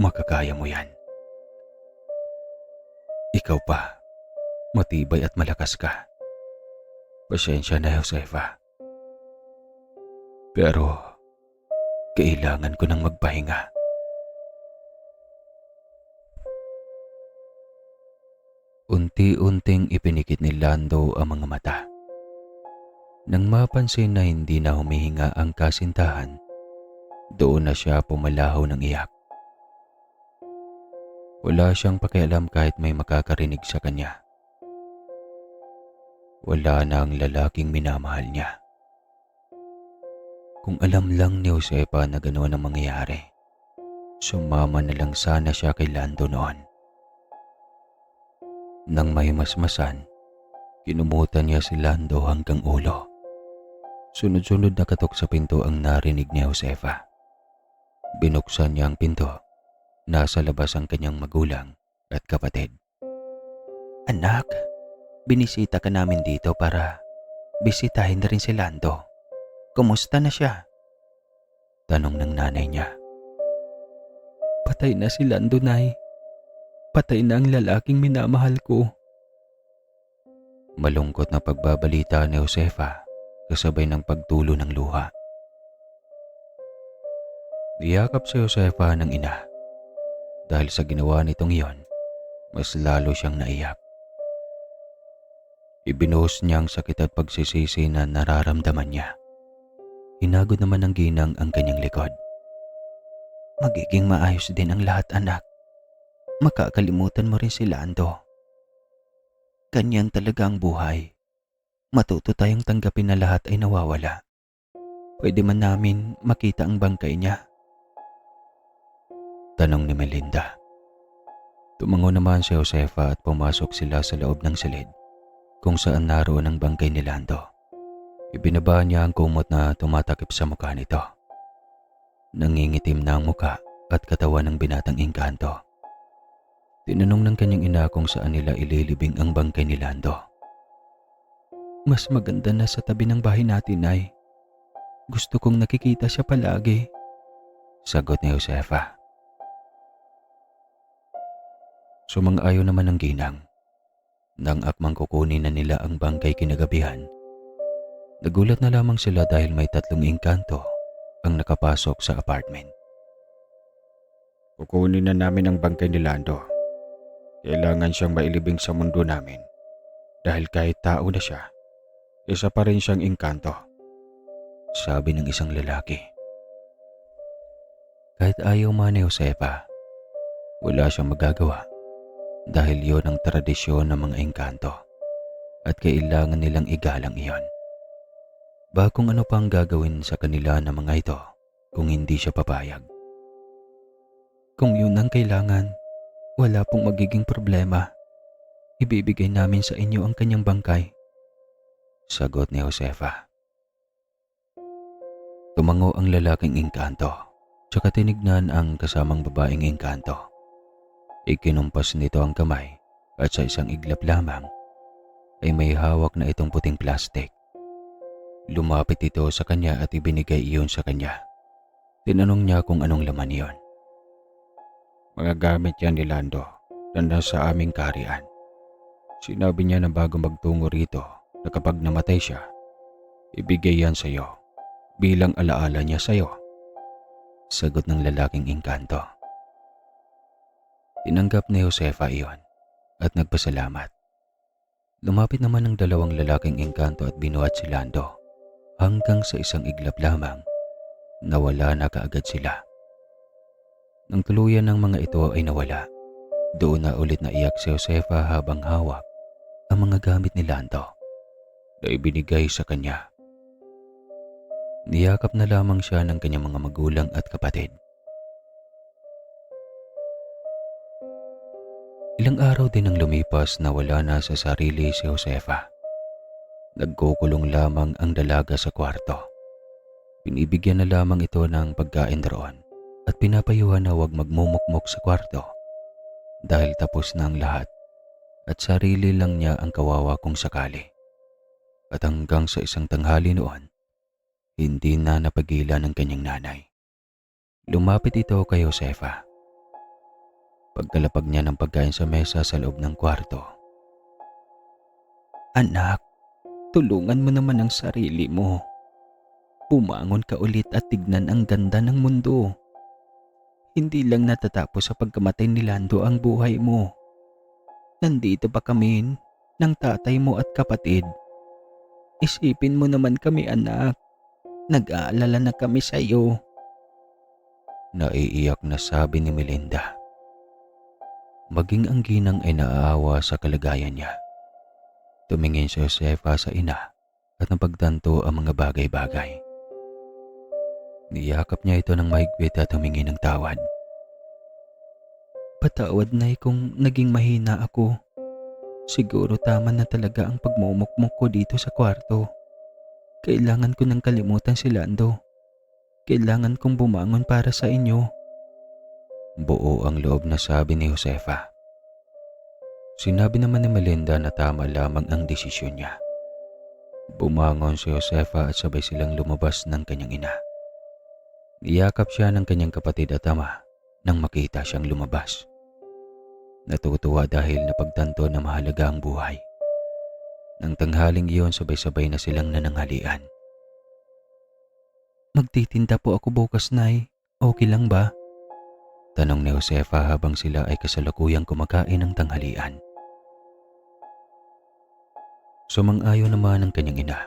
Makakaya mo yan. Ikaw pa, matibay at malakas ka. Pasensya na, Josefa. Pero, kailangan ko nang magpahinga. Unti-unting ipinikit ni Lando ang mga mata. Nang mapansin na hindi na humihinga ang kasintahan, doon na siya pumalaho ng iyak. Wala siyang pakialam kahit may makakarinig sa kanya. Wala na ang lalaking minamahal niya. Kung alam lang ni Josefa na gano'n ang mangyayari, sumama na lang sana siya kay Lando noon. Nang may masmasan, kinumutan niya si Lando hanggang ulo. Sunod-sunod na katok sa pinto ang narinig ni Josefa. Binuksan niya ang pinto. Nasa labas ang kanyang magulang at kapatid. Anak, binisita ka namin dito para bisitahin na rin si Lando. Kumusta na siya? Tanong ng nanay niya. Patay na si Lando, Nay. Patay na ang lalaking minamahal ko. Malungkot na pagbabalita ni Josefa kasabay ng pagtulo ng luha. Niyakap si Josefa ng ina. Dahil sa ginawa nitong iyon, mas lalo siyang naiyak. Ibinuhos niya ang sakit at pagsisisi na nararamdaman niya. Hinagod naman ng ginang ang kanyang likod. Magiging maayos din ang lahat, anak. Makakalimutan mo rin si Lando. Ganyan talaga ang buhay. Matuto tayong tanggapin na lahat ay nawawala. Pwede man namin makita ang bangkay niya. Tanong ni Melinda. Tumango naman si Josefa at pumasok sila sa loob ng silid kung saan naroon ang bangkay ni Lando. Ibinaba niya ang kumot na tumatakip sa mukha nito. Nangingitim na ang mukha at katawan ng binatang engkanto. Tinanong ng kanyang ina kung saan nila ililibing ang bangkay ni Lando. Mas maganda na sa tabi ng bahay natin, Nay. Gusto kong nakikita siya palagi. Sagot ni Josefa. Sumang-ayon naman ang ginang. Nang akmang kukunin na nila ang bangkay kinagabihan, nagulat na lamang sila dahil may 3 engkanto ang nakapasok sa apartment. Kukunin na namin ang bangkay ni Lando. Kailangan siyang mailibing sa mundo namin. Dahil kahit tao na siya, isa pa rin siyang engkanto. sabi ng isang lalaki. Kahit ayaw man ni Josefa, wala siyang magagawa dahil yon ang tradisyon ng mga engkanto at kailangan nilang igalang iyon. Kung ano pang gagawin sa kanila ng mga ito kung hindi siya papayag. Kung yun ang kailangan, wala pong magiging problema. Ibibigay namin sa inyo ang kanyang bangkay, sagot ni Josefa. Tumango ang lalaking engkanto, tsaka tinignan ang kasamang babaeng engkanto. Ikinumpas nito ang kamay at sa isang iglap lamang ay may hawak na itong puting plastik. Lumapit ito sa kanya at ibinigay iyon sa kanya. Tinanong niya kung anong laman iyon. Mga gamit yan ni Lando na nasa aming kaharian. Sinabi niya na bago magtungo rito na kapag namatay siya, ibigay yan sa iyo bilang alaala niya sa iyo, sagot ng lalaking engkanto. Tinanggap ni Josefa iyon at nagpasalamat. Lumapit naman ang dalawang lalaking engkanto at binuhat si Lando hanggang sa isang iglap lamang nawala na kaagad sila. Nang tuluyan ng mga ito ay nawala, doon na ulit naiyak si Josefa habang hawak ang mga gamit ni Lando na ibinigay sa kanya. Niyakap na lamang siya ng kanyang mga magulang at kapatid. Ilang araw din ang lumipas na wala na sa sarili si Josefa. Nagkukulong lamang ang dalaga sa kwarto. Binibigyan na lamang ito ng pagkain doon at pinapayuhan na huwag magmumukmok sa kwarto dahil tapos na ang lahat at sarili lang niya ang kawawa kung sakali. At hanggang sa isang tanghali noon, hindi na napagilan ng kanyang nanay. Lumapit ito kay Josefa. Pagkalapag niya ng pagkain sa mesa sa loob ng kwarto. Anak, tulungan mo naman ang sarili mo. Bumangon ka ulit at tignan ang ganda ng mundo. Hindi lang natatapos sa pagkamatay ni Lando ang buhay mo. Nandito pa kami ng tatay mo at kapatid. Isipin mo naman kami, anak. Nag-aalala na kami sa iyo. Naiiyak na sabi ni Melinda. Maging ang ginang ay naaawa sa kalagayan niya. Tumingin si Josefa sa ina at napagtanto ang mga bagay-bagay. Niyakap niya ito ng mahigpit at humingi ng tawad. Patawad na kung naging mahina ako. Siguro tama na talaga ang pagmumukmok ko dito sa kwarto. Kailangan ko nang kalimutan si Lando. Kailangan kong bumangon para sa inyo. Buo ang loob na sabi ni Josefa. Sinabi naman ni Melinda na tama lamang ang desisyon niya. Bumangon si Josefa at sabay silang lumabas ng kanyang ina. Niyakap siya ng kanyang kapatid at ama nang makita siyang lumabas. Natutuwa dahil napagtanto na mahalaga ang buhay. Nang tanghaling iyon, sabay-sabay na silang nananghalian. Magtitinda po ako bukas, Nay. Okay lang ba? Tanong ni Josefa habang sila ay kasalukuyang kumakain ng tanghalian. Sumang-ayon naman ang kanyang ina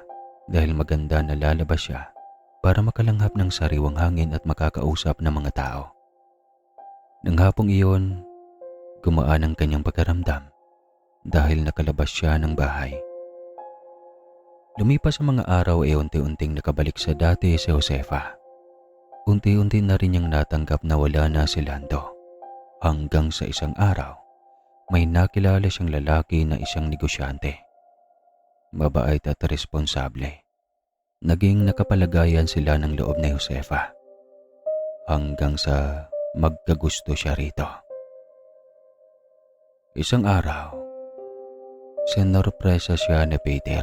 dahil maganda na lalabas siya para makalanghap ng sariwang hangin at makakausap ng mga tao. Nang hapong iyon, gumaan ang kanyang pagkaramdam dahil nakalabas siya ng bahay. Lumipas ang mga araw ay unti-unting nakabalik sa dati si Josefa. Unti-unti na rin niyang natanggap na wala na si Lando. Hanggang sa isang araw, may nakilala siyang lalaki na isang negosyante. Mabait at responsable. Naging nakapalagayan sila ng loob ni Josefa. Hanggang sa magkagusto siya rito. Isang araw, sinorpresa siya ni Peter.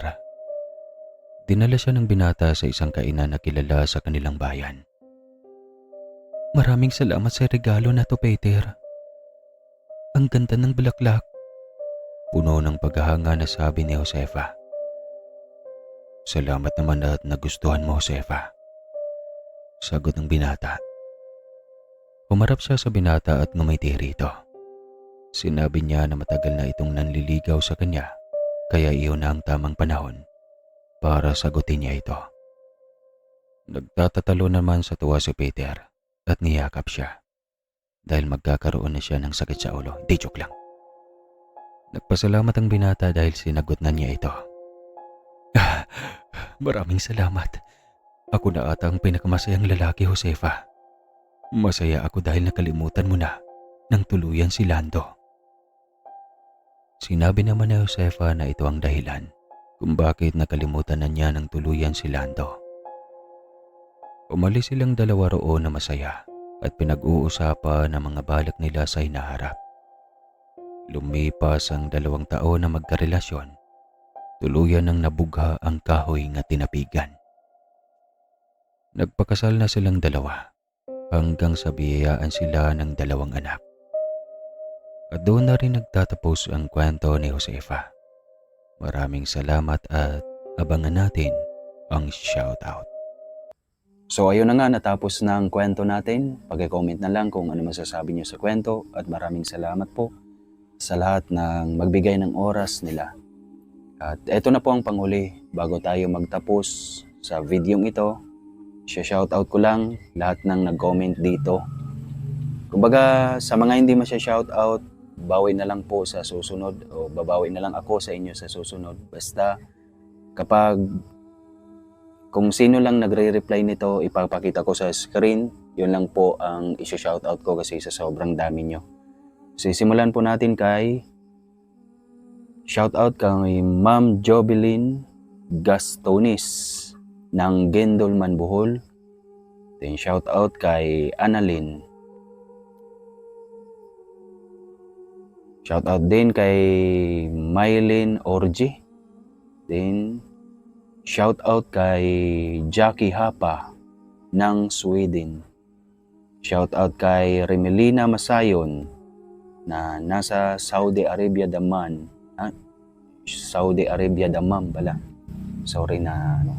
Dinala siya ng binata sa isang kainan na kilala sa kanilang bayan. Maraming salamat sa regalo na to, Peter. Ang ganda ng bulaklak. Puno ng paghahanga na sabi ni Josefa. Salamat naman at nagustuhan mo, Josefa. Sagot ng binata. Humarap siya sa binata at ngumiti rito. Sinabi niya na matagal na itong nanliligaw sa kanya, kaya iyon na ang tamang panahon para sagutin niya ito. Nagtatatalo naman sa tuwa si Peter at niyakap siya dahil magkakaroon na siya ng sakit sa ulo. Di, joke lang. Nagpasalamat ang binata dahil sinagot na niya ito. Maraming salamat. Ako na ata ang pinakamasayang lalaki, Josefa. Masaya ako dahil nakalimutan mo na ng tuluyan si Lando. Sinabi naman ni Josefa na ito ang dahilan kung bakit nakalimutan na niya ng tuluyan si Lando. Umalis silang dalawa roon na masaya at pinag-uusapan ang mga balak nila sa hinaharap. Lumipas ang 2 taon na magkarelasyon, tuluyan nang nabugha ang kahoy nga tinapigan. Nagpakasal na silang dalawa hanggang sa biyayaan sila ng 2 anak. At doon na rin nagtatapos ang kwento ni Josefa. Maraming salamat at abangan natin ang shoutout. So ayun na nga, natapos na ang kwento natin. Pag-comment na lang kung ano masasabi niyo sa kwento at maraming salamat po sa lahat ng magbigay ng oras nila. At eto na po ang panghuli bago tayo magtapos sa videong ito. Shoutout ko lang lahat ng nag-comment dito. Kumbaga sa mga hindi masya-shoutout, bawi na lang po sa susunod o babawi na lang ako sa inyo sa susunod. Basta kapag kung sino lang nagre-reply nito, ipapakita ko sa screen. Yun lang po ang i-shoutout ko kasi sa sobrang dami nyo. Sisimulan po natin kay shoutout kay Ma'am Jobeline Gastonis ng Gendolman, Bohol. Then shoutout kay Annalyn. Shoutout din kay Mylene Orji. Then shoutout kay Jackie Hapa ng Sweden. Shoutout kay Remelina Masayon na nasa Saudi Arabia Daman. Saudi Arabia Daman pala. Sorry na ano.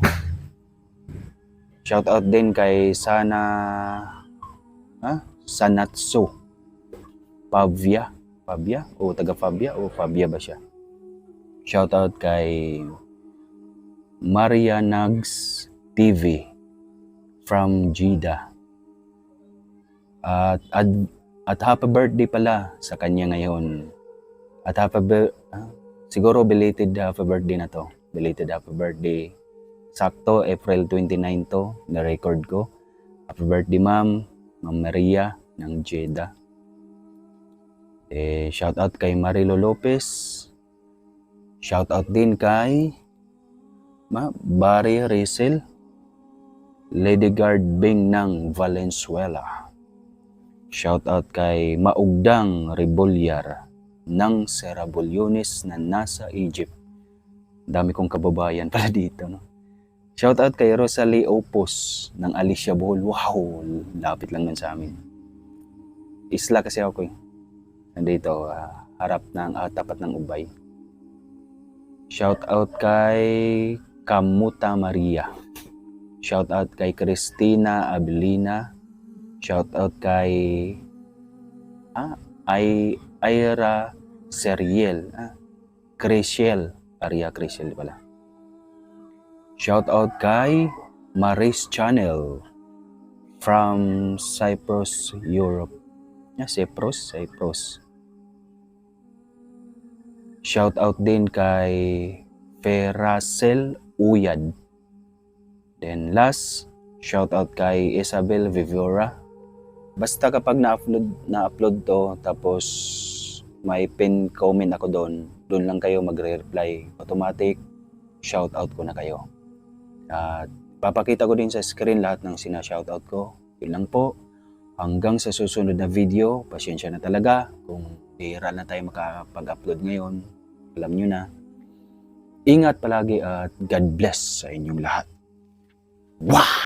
Shoutout din kay Sanatsu Pavia. Fabia? O taga Fabia? O Fabia ba siya? Shoutout kay Maria Nags TV from Jeddah. At happy birthday pala sa kanya ngayon. At siguro belated happy birthday na to. Belated happy birthday. Sakto, April 29 to, na-record ko. Happy birthday, Ma'am Maria ng Jeddah. Shoutout kay Marilo Lopez. Shoutout din kay Barry Rizal, Ladygard Bing ng Valenzuela. Shoutout kay Maugdang Rebolyar ng Serabulyones na nasa Egypt. Dami kong kababayan pala dito, no? Shoutout kay Rosalie Opos ng Alicia, Bohol. Wow, lapit lang nun sa amin. Isla kasi ako eh. Nandito, harap ng tapat ng Ubay. Shoutout kay Kamuta Maria. Shoutout kay Christina Abilina. Shoutout kay Ira Seriel. Crisiel. Aria Crisiel pala. Shoutout kay Maris Channel from Cyprus, Europe. Cyprus. Shoutout din kay Ferracel Uyad. Then last, shoutout kay Isabel Vivora. Basta kapag na-upload to, tapos may pin comment ako doon lang kayo magre-reply. Automatic, shoutout ko na kayo. At papakita ko din sa screen lahat ng sina-shoutout ko. Yun lang po. Hanggang sa susunod na video, pasensya na talaga kung bihira na tayo makapag-upload ngayon. Alam nyo na. Ingat palagi at God bless sa inyong lahat. Wow!